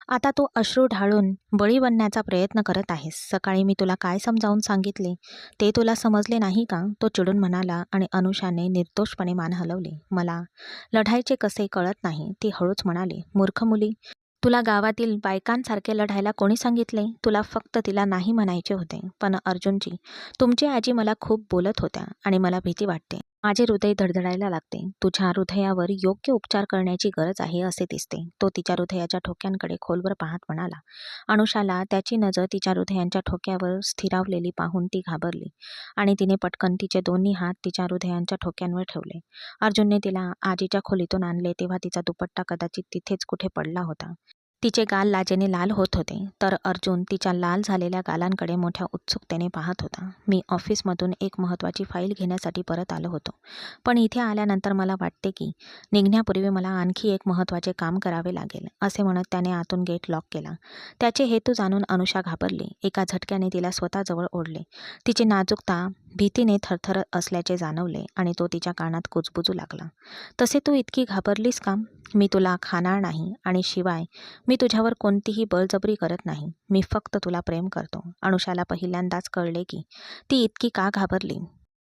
आता तू अश्रू ढाळून बळी बनण्याचा प्रयत्न करत आहेस. सकाळी मी तुला काय समजावून सांगितले ते तुला समजले नाही का? तो चिडून म्हणाला आणि अनुषाने निर्दोषपणे मान हलवली. मला लढायचे कसे कळत नाही, ती हळूच म्हणाली. मूर्ख मुली, तुला गावातील बायकांसारखे लढायला कोणी सांगितले? तुला फक्त तिला नाही म्हणायचे होते. पण अर्जुनजी, तुमची आजी मला खूप बोलत होत्या आणि मला भीती वाटते. माझे हृदय धडधडायला लागते. तुझ्या हृदयावर योग्य उपचार करण्याची गरज आहे असे दिसते. तो तिच्या हृदयाच्या ठोक्यांकडे खोलवर पाहत म्हणाला. अनुषाला त्याची नजर तिच्या हृदयांच्या ठोक्यावर स्थिरावलेली पाहून ती घाबरली आणि तिने पटकन तिचे दोन्ही हात तिच्या हृदयांच्या ठोक्यांवर ठेवले. अर्जुनने तिला आजीच्या खोलीतून आणले तेव्हा तिचा दुपट्टा कदाचित तिथेच कुठे पडला होता. तिचे गाल लाजेने लाल होत होते, तर अर्जुन तिच्या लाल झालेल्या गालांकडे मोठ्या उत्सुकतेने पाहत होता. मी ऑफिसमधून एक महत्त्वाची फाईल घेण्यासाठी परत आलो होतो. पण इथे आल्यानंतर मला वाटते की निघण्यापूर्वी मला आणखी एक महत्त्वाचे काम करावे लागेल, असे म्हणत त्याने आतून गेट लॉक केला. त्याचे हेतू जाणून अनुषा घाबरली. एका झटक्याने तिला स्वतःजवळ ओढले. तिची नाजूकता भीतीने थरथरत असल्याचे जाणवले आणि तो तिच्या कानात कुजबुजू लागला. तसे तू इतकी घाबरलीस का? मी तुला खाणार नाही आणि शिवाय मी तुझ्यावर कोणतीही बळजबरी करत नाही. मी फक्त तुला प्रेम करतो. अनुषाला पहिल्यांदाच कळले की ती इतकी का घाबरली.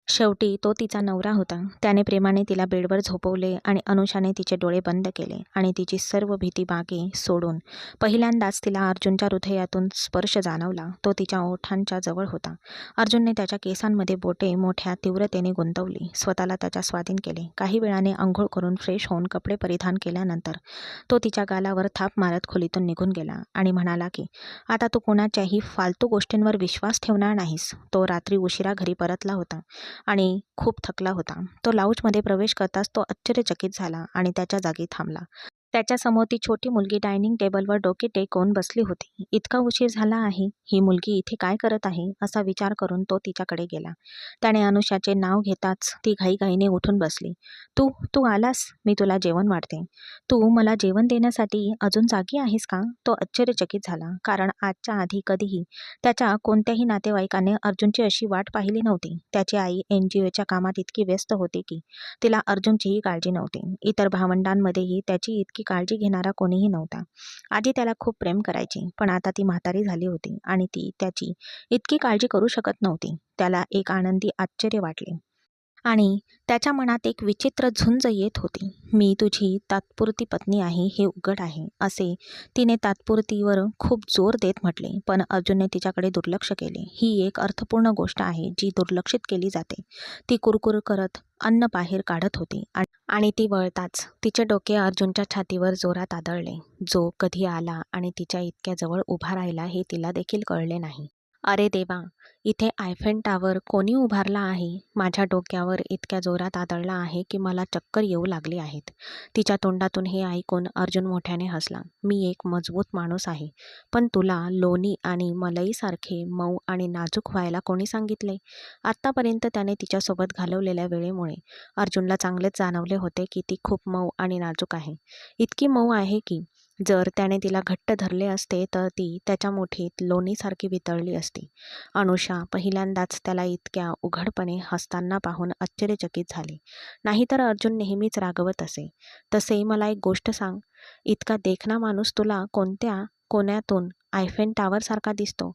शेवटी तो तिचा नवरा होता. त्याने प्रेमाने तिला बेडवर झोपवले आणि अनुषाने तिचे डोळे बंद केले आणि तिची सर्व भीती मागे सोडून पहिल्यांदाच तिला अर्जुनच्या हृदयातून स्पर्श जाणवला. तो तिच्या ओठांच्या जवळ होता. अर्जुनने त्याच्या केसांमध्ये बोटे मोठ्या तीव्रतेने गुंतवली, स्वतःला त्याच्या स्वाधीन केले. काही वेळाने अंघोळ करून फ्रेश होऊन कपडे परिधान केल्यानंतर तो तिच्या गालावर थाप मारत खोलीतून निघून गेला आणि म्हणाला की आता तू कोणाच्याही फालतू गोष्टींवर विश्वास ठेवणार नाहीस. तो रात्री उशिरा घरी परतला होता आणि खूप थकला होता. तो लाऊंजमध्ये प्रवेश करताच तो आश्चर्यचकित झाला आणि त्याच्या जागी थांबला. त्याच्यासमोर ती छोटी मुलगी डायनिंग टेबलवर डोके टेकवून बसली होती. इतका उशीर झाला आहे, ही मुलगी इथे काय करत आहे असा विचार करून तो तिच्याकडे गेला. त्याने अनुषाचे नाव घेताच ती घाईघाईने उठून बसली. तू तू आलास? मी तुला जेवण वाढते. तू मला जेवण देण्यासाठी अजून जागी आहेस का? तो आश्चर्यचकित झाला, कारण आजच्या आधी कधीही त्याच्या कोणत्याही नातेवाईकाने अर्जुनची अशी वाट पाहिली नव्हती. त्याची आई NGOच्या कामात इतकी व्यस्त होती की तिला अर्जुनचीही काळजी नव्हती. इतर भावंडांमध्येही त्याची इतकी काळजी घेणारा कोणीही नव्हता. आधी त्याला खूप प्रेम करायची, पण आता ती म्हातारी झाली होती आणि ती त्याची इतकी काळजी करू शकत नव्हती. त्याला एक आनंदी आश्चर्य वाटले आणि त्याच्या मनात एक विचित्र झुंज येत होती. मी तुझी तात्पुरती पत्नी आहे हे उघड आहे, असे तिने तात्पुरतीवर खूप जोर देत म्हटले. पण अर्जुनने तिच्याकडे दुर्लक्ष केले. ही एक अर्थपूर्ण गोष्ट आहे जी दुर्लक्षित केली जाते. ती कुरकुर करत अन्न बाहेर काढत होती आणि ती वळताच तिचे डोके अर्जुनच्या छातीवर जोरात आदळले. जो कधी आला आणि तिच्या इतक्या जवळ उभा राहिला हे तिला देखील कळले नाही. अरे देवा, इथे आयफेल टॉवर कोणी उभारला आहे? माझ्या डोक्यावर इतक्या जोरात आदळला आहे की मला चक्कर येऊ लागली आहेत. तिच्या तोंडातून हे ऐकून अर्जुन मोठ्याने हसला. मी एक मजबूत माणूस आहे, पण तुला लोणी आणि मलईसारखे मऊ आणि नाजूक व्हायला कोणी सांगितले? आत्तापर्यंत त्याने तिच्यासोबत घालवलेल्या वेळेमुळे अर्जुनला चांगलेच जाणवले होते की ती खूप मऊ आणि नाजूक आहे. इतकी मऊ आहे की जर त्याने तिला घट्ट धरले असते तर ती त्याच्या मुठीत लोणीसारखी वितळली असती. अनुषा पहिल्यांदाच त्याला इतक्या उघडपणे हसताना पाहून आश्चर्यचकित झाली. नाहीतर अर्जुन नेहमीच रागवत असे. तसे मला एक गोष्ट सांग, इतका देखणा माणूस तुला कोणत्या कोण्यातून आयफेल टॉवरसारखा दिसतो?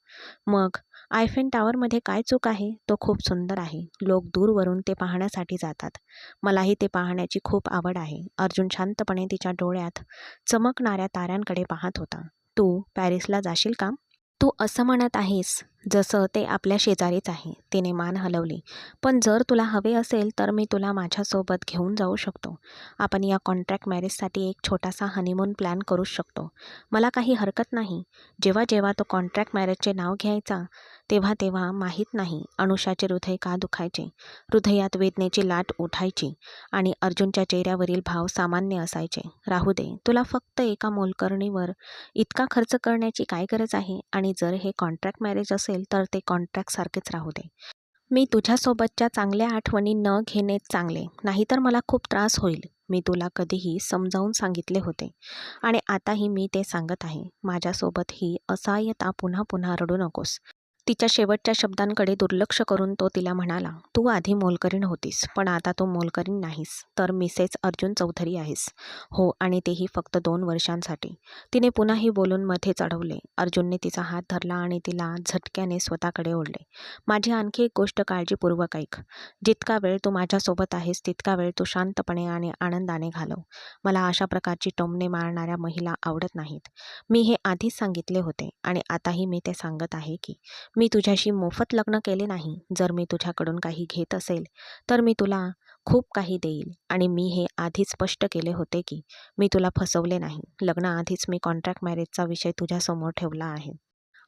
मग आयफेल टॉवरमध्ये काय चूक आहे? तो खूप सुंदर आहे. लोक दूरवरून ते पाहण्यासाठी जातात. मलाही ते पाहण्याची खूप आवड आहे. अर्जुन शांतपणे तिच्या डोळ्यात चमकणाऱ्या ताऱ्यांकडे पाहत होता. तू पॅरिसला जाशील का? तू असं म्हणत आहेस जसं ते आपल्या शेजारीच आहे. तिने मान हलवली. पण जर तुला हवे असेल तर मी तुला माझ्यासोबत घेऊन जाऊ शकतो. आपण या कॉन्ट्रॅक्ट मॅरेजसाठी एक छोटासा हनीमून प्लॅन करूच शकतो. मला काही हरकत नाही. जेव्हा जेव्हा तो कॉन्ट्रॅक्ट मॅरेजचे नाव घ्यायचा तेव्हा तेव्हा माहीत नाही अनुषाचे हृदय का दुखायचे. हृदयात वेदनेची लाट उठायची आणि अर्जुनच्या चेहऱ्यावरील भाव सामान्य असायचे. राहू दे, तुला फक्त एका मोलकरणीवर इतका खर्च करण्याची काय गरज आहे? आणि जर हे कॉन्ट्रॅक्ट मॅरेज असेल तर ते कॉन्ट्रॅक्टसारखेच राहू दे. मी तुझ्यासोबतच्या चांगल्या आठवणी न घेणेच चांगले, नाहीतर मला खूप त्रास होईल. मी तुला कधीही समजावून सांगितले होते आणि आताही मी ते सांगत आहे. माझ्यासोबत ही असहाय्यता पुन्हा पुन्हा रडू नकोस. तिच्या शेवटच्या शब्दांकडे दुर्लक्ष करून तो तिला म्हणाला, तू आधी मोलकरीण होतीस, पण आता तू मोलकरीण नाहीस, तर मिसेस अर्जुन चौधरी आहेस. हो, आणि तेही फक्त 2 वर्षांसाठी. तिने पुन्हाही बोलून मध्येच अडवले. अर्जुनने तिचा हात धरला आणि तिला झटक्याने स्वतःकडे ओढले. माझी आणखी एक गोष्ट काळजीपूर्वक ऐक. जितका वेळ तू माझ्यासोबत आहेस तितका वेळ तू शांतपणे आणि आनंदाने घालव. मला अशा प्रकारची टोमणे मारणाऱ्या महिला आवडत नाहीत. मी हे आधीच सांगितले होते आणि आताही मी ते सांगत आहे की मी तुझ्याशी मोफत लग्न केले नाही. जर मी तुझ्याकडून काही घेत असेल तर मी तुला खूप काही देईल आणि मी हे आधीच स्पष्ट केले होते की मी तुला फसवले नाही. लग्नाआधीच मी कॉन्ट्रॅक्ट मॅरेजचा विषय तुझ्यासमोर ठेवला आहे.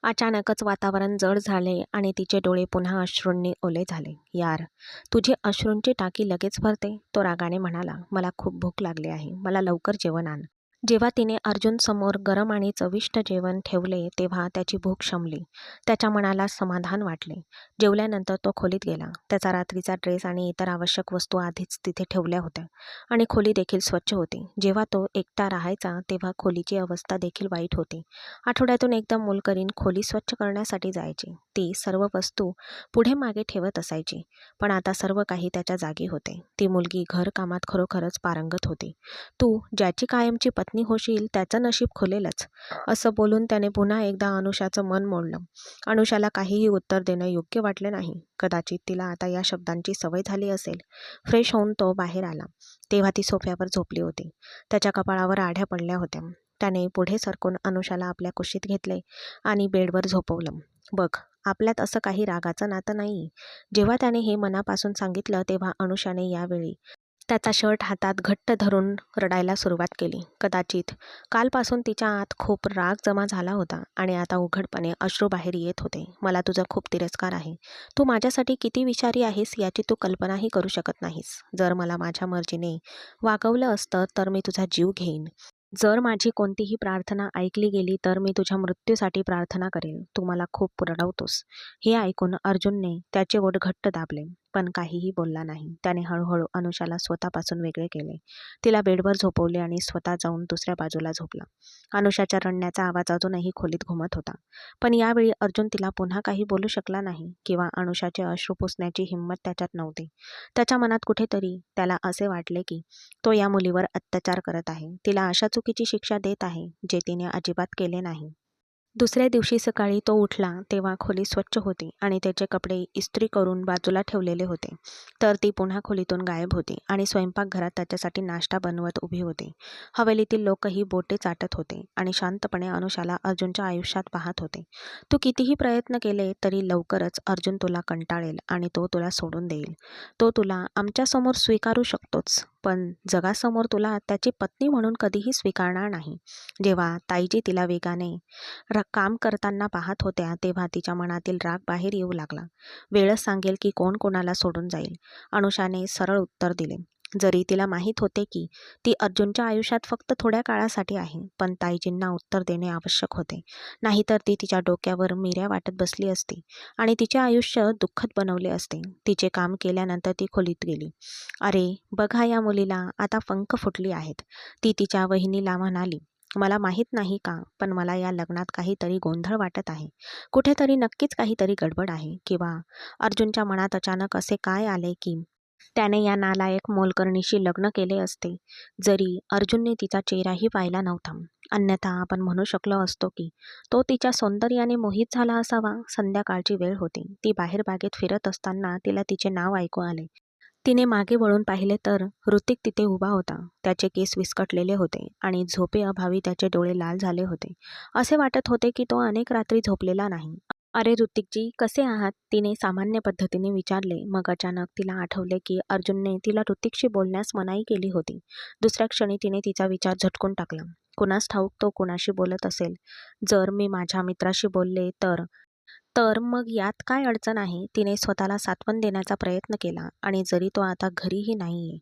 अचानकच वातावरण जड झाले आणि तिचे डोळे पुन्हा अश्रूंनी ओले झाले. यार, तुझी अश्रूंची टाकी लगेच भरते, तो रागाने म्हणाला. मला खूप भूक लागली आहे, मला लवकर जेवण आण. जेव्हा तिने अर्जुनसमोर गरम आणि चविष्ट जेवण ठेवले तेव्हा त्याची भूक शमली. त्याच्या मनाला समाधान वाटले. जेवल्यानंतर तो खोलीत गेला. त्याचा रात्रीचा ड्रेस आणि इतर आवश्यक वस्तू आधीच तिथे ठेवल्या होत्या आणि खोली देखील स्वच्छ होती. जेव्हा तो एकटा राहायचा तेव्हा खोलीची अवस्था देखील वाईट होती. आठवड्यातून एकदा मोलकरीण खोली स्वच्छ करण्यासाठी जायची. ती सर्व वस्तू पुढे मागे ठेवत असायची, पण आता सर्व काही त्याच्या जागी होते. ती मुलगी घरकामात खरोखरच पारंगत होती. तू ज्याची कायमची पत्नी होशील त्याचं नशीब खुलेलच, असं बोलून त्याने पुन्हा एकदा अनुषाचं मन मोडलं. अनुषाला काहीही उत्तर देणं योग्य वाटले नाही. कदाचित तिला आता या शब्दांची सवय झाली असेल. फ्रेश होऊन तो बाहेर आला तेव्हा ती सोफ्यावर झोपली होती. त्याच्या कपाळावर आढ्या पडल्या होत्या. त्याने पुढे सरकून अनुषाला आपल्या कुशीत घेतले आणि बेडवर झोपवलं. बघ, आपल्यात असं काही रागाचं नातं नाही. जेव्हा त्याने हे मनापासून सांगितलं तेव्हा अनुषाने यावेळी त्याचा शर्ट हातात घट्ट धरून रडायला सुरुवात केली. कदाचित कालपासून तिच्या आत खूप राग जमा झाला होता आणि आता उघडपणे अश्रू बाहेर येत होते. मला तुझा खूप तिरस्कार आहे. तू माझ्यासाठी किती विचारी आहेस याची तू कल्पनाही करू शकत नाहीस. जर मला माझ्या मर्जीने वागवलं असतं तर मी तुझा जीव घेईन. जर माझी कोणतीही प्रार्थना ऐकली गेली तर मी तुझ्या मृत्यूसाठी प्रार्थना करेन. तू मला खूप रडवतोस. हे ऐकून अर्जुनने त्याचे ओठ घट्ट दाबले, पण काहीही बोलला नाही. त्याने हळूहळू अनुषाला स्वतःपासून वेगळे केले. तिला बेडवर झोपवले आणि स्वतः जाऊन दुसऱ्या बाजूला झोपला. अनुषाच्या रडण्याचा आवाज अजूनही खोलीत घुमत होता. पण यावेळी अर्जुन तिला पुन्हा काही बोलू शकला नाही किंवा अनुषाचे अश्रू पुसण्याची हिंमत त्याच्यात नव्हती. त्याच्या मनात कुठेतरी त्याला असे वाटले की तो या मुलीवर अत्याचार करत आहे, तिला अशा चुकीची शिक्षा देत आहे जे तिने अजिबात केले नाही. दुसऱ्या दिवशी सकाळी तो उठला तेव्हा खोली स्वच्छ होती आणि त्याचे कपडे इस्त्री करून बाजूला ठेवलेले होते. तर ती पुन्हा खोलीतून गायब होती आणि स्वयंपाकघरात त्याच्यासाठी नाश्ता बनवत उभी होती. हवेलीतील लोकही बोटे चाटत होते आणि शांतपणे अनुषाला अर्जुनच्या आयुष्यात पाहत होते. तू कितीही प्रयत्न केले तरी लवकरच अर्जुन तुला कंटाळेल आणि तो तुला सोडून देईल. तो तुला आमच्यासमोर स्वीकारू शकतोच, पण जगासमोर तुला त्याची पत्नी म्हणून कधीही स्वीकारणार नाही. जेव्हा ताईजी तिला वेगाने काम करताना पाहत होत्या तेव्हा तिच्या मनातील राग बाहेर येऊ लागला. वेळच सांगेल की कोण कोणाला सोडून जाईल. अनुषाने सरळ उत्तर दिले. जरी तिला माहीत होते की ती अर्जुनच्या आयुष्यात फक्त थोड्या काळासाठी आहे, पण ताईजींना उत्तर देणे आवश्यक होते. नाहीतर ती तिच्या डोक्यावर मिऱ्या वाटत बसली असती आणि तिचे आयुष्य दुःखद बनवले असते. तिचे काम केल्यानंतर ती खोलीत गेली. अरे बघा, या मुलीला आता पंख फुटली आहेत, ती तिच्या वहिनीला म्हणाली. मला माहीत नाही का, पण मला या लग्नात काहीतरी गोंधळ वाटत आहे. कुठेतरी नक्कीच काहीतरी गडबड आहे. किंवा अर्जुनच्या मनात अचानक असे काय आले की त्याने या नालायक मोलकरणीशी लग्न केले असते, जरी अर्जुनने तिचा चेहराही पाहिला नव्हता. अन्यथा आपण म्हणू शकलो असतो की तो तिच्या सौंदर्याने मोहित झाला असावा. संध्याकाळची वेळ होती. ती बाहेर बागेत फिरत असताना तिला तिचे नाव ऐकू आले. तिने मागे वळून पाहिले तर ऋतिक तिथे उभा होता. त्याचे केस विस्कटलेले होते आणि झोपेअभावी त्याचे डोळे लाल झाले होते. असे वाटत होते की तो अनेक रात्री झोपलेला नाही. अरे ऋतिकजी, कसे आहात? तिने सामान्य पद्धतीने विचारले. मग अचानक तिला आठवले की अर्जुनने तिला ऋतिकशी बोलण्यास मनाई केली होती. दुसऱ्या क्षणी तिने तिचा विचार झटकून टाकला. कुणास ठाऊक तो कुणाशी बोलत असेल. जर मी माझ्या मित्राशी बोलले तर तर मग यात काय अडचण आहे? तिने स्वतःला सांत्वन देण्याचा प्रयत्न केला. आणि जरी तो आता घरीही नाहीये,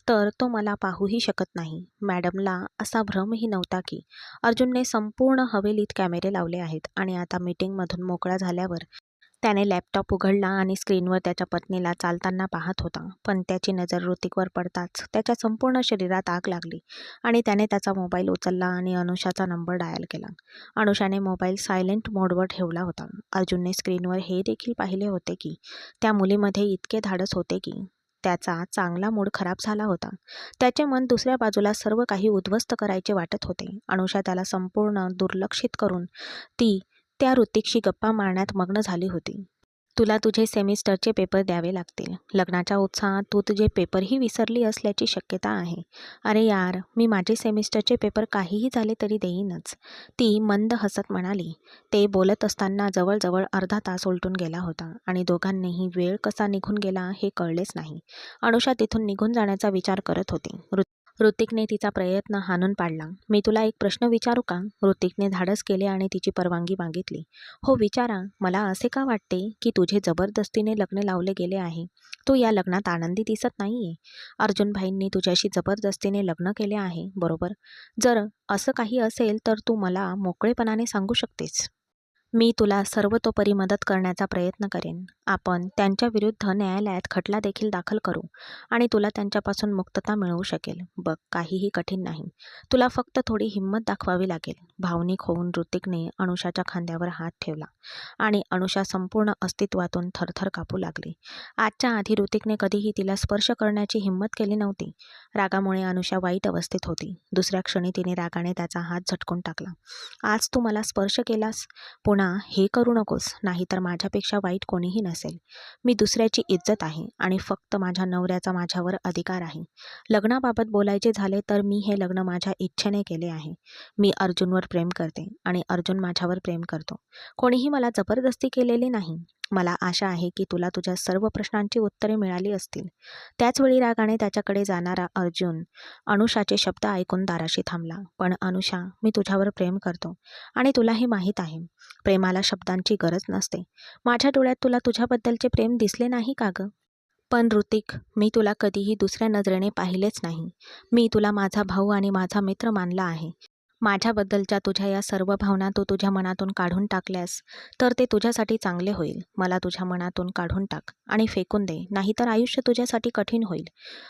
तर तो मला पाहूही शकत नाही. मॅडमला असा भ्रमही नव्हता की अर्जुनने संपूर्ण हवेलीत कॅमेरे लावले आहेत आणि आता मीटिंगमधून मोकळा झाल्यावर त्याने लॅपटॉप उघडला आणि स्क्रीनवर त्याच्या पत्नीला चालताना पाहत होता. पण त्याची नजर ऋतिकवर पडताच त्याच्या संपूर्ण शरीरात आग लागली आणि त्याने त्याचा मोबाईल उचलला आणि अनुषाचा नंबर डायल केला. अनुषाने मोबाईल सायलेंट मोडवर ठेवला होता. अर्जुनने स्क्रीनवर हे देखील पाहिले होते की त्या मुलीमध्ये इतके धाडस होते की त्याचा चांगला मूड खराब झाला होता. त्याचे मन दुसऱ्या बाजूला सर्व काही उद्ध्वस्त करायचे वाटत होते. अनुषा त्याला संपूर्ण दुर्लक्षित करून ती त्या ऋतिकशी गप्पा मारण्यात मग्न झाली होती. तुला तुझे सेमिस्टरचे पेपर द्यावे लागतील. लग्नाच्या उत्साहात तू तुझे पेपरही विसरली असल्याची शक्यता आहे. अरे यार, मी माझे सेमिस्टरचे पेपर काहीही झाले तरी देईनच, ती मंद हसत म्हणाली. ते बोलत असताना जवळजवळ अर्धा तास उलटून गेला होता आणि दोघांनीही वेळ कसा निघून गेला हे कळलेच नाही. अनुषा तिथून निघून जाण्याचा विचार करत होती. ऋतिकने तिचा प्रयत्न हाणून पाडला. मी तुला एक प्रश्न विचारू का? ऋतिकने धाडस केले आणि तिची परवानगी मागितली. हो विचारा. मला असे का वाटते की तुझे जबरदस्तीने लग्न लावले गेले आहे? तू या लग्नात आनंदी दिसत नाहीये. अर्जुन भाईंनी तुझ्याशी जबरदस्तीने लग्न केले आहे, बरोबर? जर असं काही असेल तर तू मला मोकळेपणाने सांगू शकतेस. मी तुला सर्वतोपरी मदत करण्याचा प्रयत्न करेन. आपण त्यांच्याविरुद्ध न्यायालयात खटला देखील दाखल करू आणि तुला त्यांच्यापासून मुक्तता मिळवू शकेल. बघ, काहीही कठीण नाही. तुला फक्त थोडी हिंमत दाखवावी लागेल. भावनिक होऊन ऋतिकने अनुषाच्या खांद्यावर हात ठेवला आणि अनुषा संपूर्ण अस्तित्वातून थरथर कापू लागली. आजच्या आधी ऋतिकने कधीही तिला स्पर्श करण्याची हिंमत केली नव्हती. रागामुळे अनुषा वाईट अवस्थेत होती. दुसऱ्या क्षणी तिने रागाने त्याचा हात झटकून टाकला. आज तू मला स्पर्श केलास, पुन्हा हे करू नकोस, नाहीतर माझ्यापेक्षा वाईट कोणीही नसेल. मी दुसऱ्याची इज्जत आहे आणि फक्त माझ्या नवऱ्याचा माझ्यावर अधिकार आहे. लग्नाबाबत बोलायचे झाले तर मी हे लग्न माझ्या इच्छेने केले आहे. मी अर्जुनवर प्रेम करते आणि अर्जुन माझ्यावर प्रेम करतो. कोणीही मला जबरदस्ती केलेली नाही. मला आशा आहे की तुला तुझ्या सर्व प्रश्नांची उत्तरे मिळाली असतील. त्याचवेळी रागाने त्याच्याकडे जाणारा अर्जुन अनुषाचे शब्द ऐकून दाराशी थांबला. पण अनुषा, मी तुझ्यावर प्रेम करतो आणि तुलाही माहीत आहे. प्रेमाला शब्दांची गरज नसते. माझ्या डोळ्यात तुला तुझ्याबद्दलचे प्रेम दिसले नाही का गं? पण ऋतिक, मी तुला कधीही दुसऱ्या नजरेने पाहिलेच नाही. मी तुला माझा भाऊ आणि माझा मित्र मानला आहे. माझ्याबद्दलच्या तुझ्या या सर्व भावना तू तुझ्या मनातून काढून टाकल्यास तर ते तुझ्यासाठी चांगले होईल. मला तुझ्या मनातून काढून टाक आणि फेकून दे, नाहीतर आयुष्य तुझ्यासाठी कठीण होईल.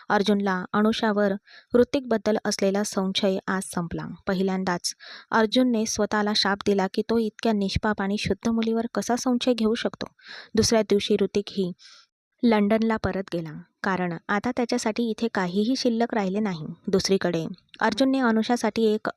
अर्जुनला अनुषावर ऋतिकबद्दल असलेला संशय आज संपला. पहिल्यांदाच अर्जुनने स्वतःला शाप दिला की तो इतक्या निष्पाप आणि शुद्ध मुलीवर कसा संशय घेऊ शकतो. दुसऱ्या दिवशी ऋतिक ही लंडनला परत गेला, कारण आता त्याच्यासाठी इथे काहीही शिल्लक राहिले नाही. दुसरीकडे अर्जुनने अनुषासाठी एक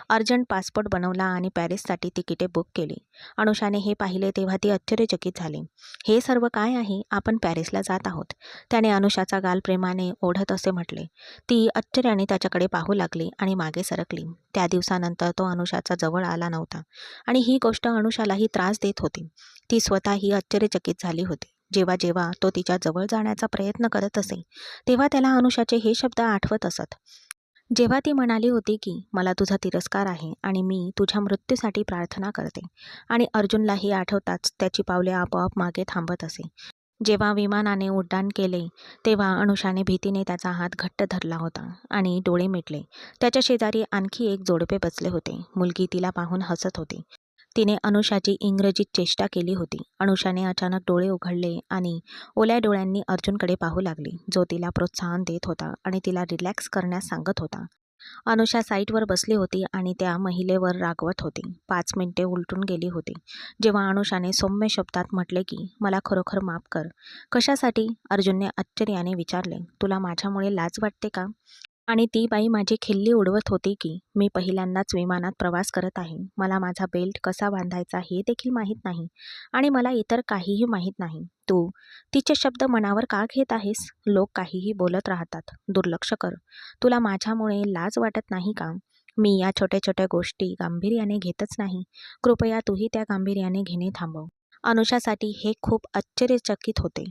अर्जंट पासपोर्ट बनवला आणि पॅरिससाठी तिकिटे बुक केली. अनुषाने हे पाहिले तेव्हा ती आश्चर्यचकित झाली. हे सर्व काय आहे? आपण पॅरिसला जात आहोत. त्याने अनुषाचा गाल प्रेमाने ओढत असे म्हटले. ती आश्चर्याने त्याच्याकडे पाहू लागली आणि मागे सरकली. त्या दिवसानंतर तो अनुषाचा जवळ आला नव्हता आणि ही गोष्ट अनुषालाही त्रास देत होती. ती स्वतःही आश्चर्यचकित झाली होती. जेव्हा जेव्हा तो तिच्या जवळ जाण्याचा प्रयत्न करत असे, तेव्हा त्याला अनुषाचे हे शब्द आठवत असत. जेव्हा ती म्हणाली होती की मला तुझा तिरस्कार आहे आणि मी तुझ्या मृत्यूसाठी प्रार्थना करते. आणि अर्जुनला हे आठवताच त्याची पावले आपोआप मागे थांबत असे. जेव्हा विमानाने उड्डाण केले तेव्हा अनुषाने भीतीने त्याचा हात घट्ट धरला होता आणि डोळे मिटले. त्याच्या शेजारी आणखी एक जोडपे बसले होते. मुलगी तिला पाहून हसत होती. तिने अनुषाची इंग्रजीत चेष्टा केली होती. अनुषाने अचानक डोळे उघडले आणि ओल्या डोळ्यांनी अर्जुनकडे पाहू लागली, जो तिला प्रोत्साहन देत होता आणि तिला रिलॅक्स करण्यास सांगत होता. अनुषा साईटवर बसली होती आणि त्या महिलेवर रागवत होती. 5 मिनिटे उलटून गेली होती जेव्हा अनुषाने सौम्य शब्दात म्हटले की मला खरोखर माफ कर. कशासाठी? अर्जुनने आश्चर्याने विचारले. तुला माझ्यामुळे लाज वाटते का? आणि ती बाई माझी खिल्ली उडवत होती की मी पहिल्यांदाच विमानात प्रवास करत आहे. मला माझा बेल्ट कसा बांधायचा हे देखील माहीत नाही आणि मला इतर काहीही माहीत नाही. तू तिचे शब्द मनावर का घेत आहेस? लोक काहीही बोलत राहतात, दुर्लक्ष कर. तुला माझ्यामुळे लाज वाटत नाही का? मी या छोट्या छोट्या गोष्टी गांभीर्याने घेतच नाही. कृपया तूही त्या गांभीर्याने घेणे थांबव. अनुषासाठी हे खूप आश्चर्यचकित होते.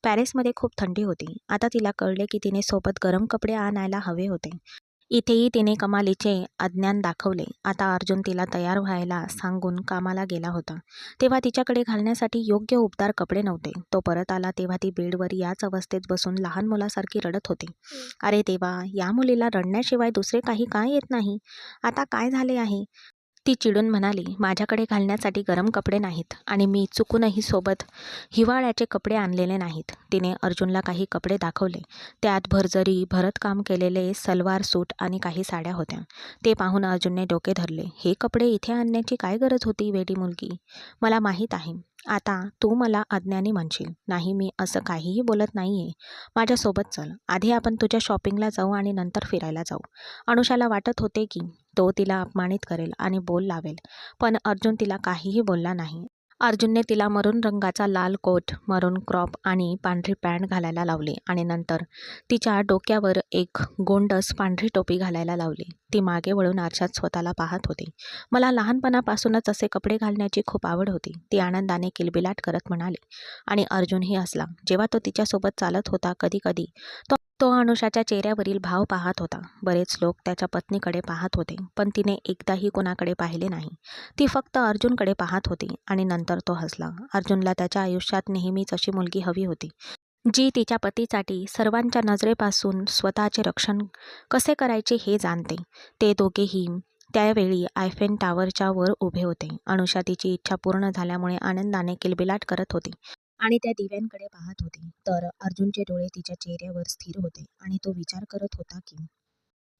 पॅरिसमध्ये खूप थंडी होती. आता तिला कळले की तिने सोबत गरम कपडे आणायला हवे होते. इथेही तिने कमालीचे अज्ञान दाखवले. आता अर्जुन तिला तयार व्हायला सांगून कामाला गेला होता. तेव्हा तिच्याकडे घालण्यासाठी योग्य उबदार कपडे नव्हते. तो परत आला तेव्हा ती बेडवर याच अवस्थेत बसून लहान मुलासारखी रडत होती. अरे देवा, या मुलीला रडण्याशिवाय दुसरे काही का येत नाही? आता काय झाले आहे? ती चिडून म्हणाली, माझ्याकडे घालण्यासाठी गरम कपडे नाहीत आणि मी चुकूनही सोबत हिवाळ्याचे कपडे आणलेले नाहीत. तिने अर्जुनला काही कपडे दाखवले. त्यात भरजरी भरतकाम केलेले सलवार सूट आणि काही साड्या होत्या. ते पाहून अर्जुनने डोके धरले. हे कपडे इथे आणण्याची काय गरज होती वेडी मुलगी? मला माहीत आहे. आता तू मला अज्ञानी म्हणशील. नाही, मी असं काहीही बोलत नाहीये. माझ्यासोबत चल. आधी आपण तुझ्या शॉपिंगला जाऊ आणि नंतर फिरायला जाऊ. अनुषाला वाटत होते की तो तिला अपमानित करेल आणि बोल लावेल, पण अर्जुन तिला काहीही बोलला नाही. अर्जुनने तिला मरून रंगाचा लाल कोट, मरून क्रॉप आणि पांढरी पॅन्ट घालायला लावली आणि नंतर तिच्या डोक्यावर एक गोंडस पांढरी टोपी घालायला लावली. ती मागे वळून आरशात स्वतःला पाहत होती. मला लहानपणापासूनच असे कपडे घालण्याची खूप आवड होती, ती आनंदाने किलबिलाट करत म्हणाली. आणि अर्जुनही हसला. जेव्हा तो तिच्यासोबत चालत होता कधी कधी तो अनुषाच्या चेहऱ्यावरील भाव पाहत होता. बरेच लोक त्याच्या पत्नीकडे पाहत होते, पण तिने एकदाही कोणाकडे पाहिले नाही. ती फक्त अर्जुनकडे पाहत होती आणि नंतर तो हसला. अर्जुनला त्याच्या आयुष्यात नेहमीच अशी मुलगी हवी होती, जी तिच्या पतीसाठी सर्वांच्या नजरेपासून स्वतःचे रक्षण कसे करायचे हे जाणते. ते दोघेही त्यावेळी आयफेल टॉवरच्या वर उभे होते. अनुषा तिची इच्छा पूर्ण झाल्यामुळे आनंदाने किलबिलाट करत होती आणि त्या दिव्यांकडे पाहत होती. तर अर्जुनचे डोळे तिच्या चेहऱ्यावर स्थिर होते आणि तो विचार करत होता की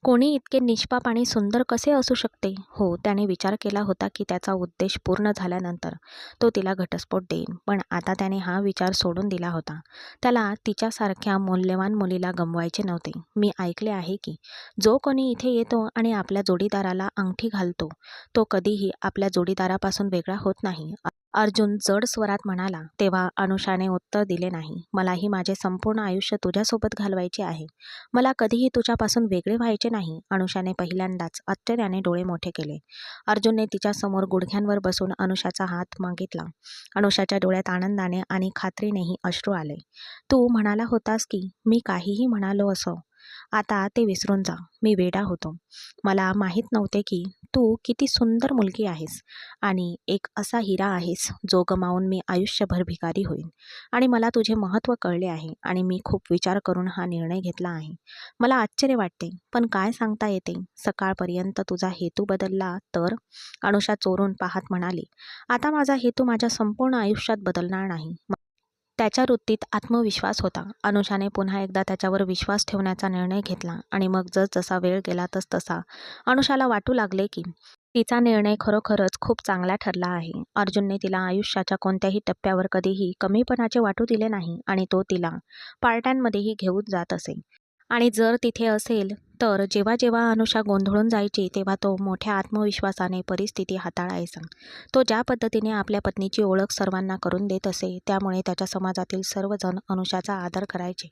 कोणी इतके निष्पाप आणि सुंदर कसे असू शकते? हो, त्याने विचार केला होता की त्याचा उद्देश पूर्ण झाल्यानंतर तो तिला घटस्फोट देईल, पण आता त्याने हा विचार सोडून दिला होता. त्याला तिच्यासारख्या मौल्यवान मुलीला गमवायचे नव्हते. मी ऐकले आहे की जो कोणी इथे येतो आणि आपल्या जोडीदाराला अंगठी घालतो, तो कधीही आपल्या जोडीदारापासून वेगळा होत नाही. अर्जुन जड स्वरात म्हणाला. तेव्हा अनुषाने उत्तर दिले नाही. मलाही माझे संपूर्ण आयुष्य तुझ्यासोबत घालवायचे आहे. मला कधीही तुझ्यापासून वेगळे व्हायचे नाही. अनुषाने पहिल्यांदाच आश्चर्याने डोळे मोठे केले. अर्जुनने तिच्यासमोर गुडघ्यांवर बसून अनुषाचा हात मागितला. अनुषाच्या डोळ्यात आनंदाने आणि खात्रीनेही अश्रू आले. तू म्हणाला होतास की मी काहीही म्हणालो असो. आता ते विसरून जा. मी वेडा होतो. मला माहीत नव्हते की तू किती सुंदर मुलगी आहेस आणि एक असा हिरा आहेस जो गमावून मी आयुष्यभर भिकारी होईन. आणि मला तुझे महत्त्व कळले आहे आणि मी खूप विचार करून हा निर्णय घेतला आहे. मला आश्चर्य वाटते, पण काय सांगता येते? सकाळपर्यंत तुझा हेतू बदलला तर? अनुषा चोरून पाहत म्हणाली. आता माझा हेतू माझ्या संपूर्ण आयुष्यात बदलणार नाही. त्याच्या वृत्तीत आत्मविश्वास होता. अनुषाने पुन्हा एकदा त्याच्यावर विश्वास ठेवण्याचा निर्णय घेतला आणि मग जसजसा वेळ गेला तसतसा अनुषाला वाटू लागले की तिचा निर्णय खरोखरच खूप चांगला ठरला आहे. अर्जुनने तिला आयुष्याच्या कोणत्याही टप्प्यावर कधीही कमीपणाचे वाटू दिले नाही आणि तो तिला पार्ट्यांमध्येही घेऊन जात असे. आणि जर तिथे असेल तर जेव्हा जेव्हा अनुषा गोंधळून जायची तेव्हा तो मोठ्या आत्मविश्वासाने परिस्थिती हाताळायचा. तो ज्या पद्धतीने आपल्या पत्नीची ओळख सर्वांना करून देत असे, त्यामुळे त्याच्या समाजातील सर्वजण अनुषाचा आदर करायचे.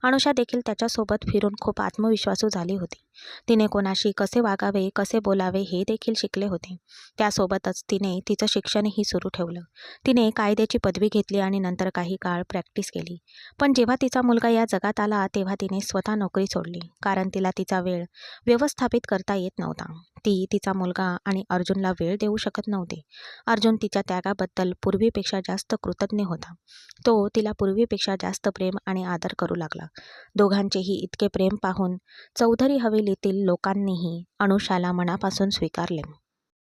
अनुषा देखील त्याच्यासोबत फिरून खूप आत्मविश्वासू झाली होती. तिने कोणाशी कसे वागावे, कसे बोलावे हे देखील शिकले होते. त्यासोबतच तिने तिचं शिक्षणही सुरू ठेवलं. तिने कायद्याची पदवी घेतली आणि नंतर काही काळ प्रॅक्टिस केली. पण जेव्हा तिचा मुलगा या जगात आला तेव्हा तिने स्वतः नोकरी सोडली, कारण तिला तिचा वेळ व्यवस्थापित करता येत नव्हता. ती तिचा मुलगा आणि अर्जुनला वेळ देऊ शकत नव्हती. अर्जुन तिच्या त्यागाबद्दल पूर्वीपेक्षा जास्त कृतज्ञ होता. तो तिला पूर्वीपेक्षा जास्त प्रेम आणि आदर करू लागला. दोघांचेही इतके प्रेम पाहून चौधरी हवेलीतील लोकांनीही अनुषाला मनापासून स्वीकारले.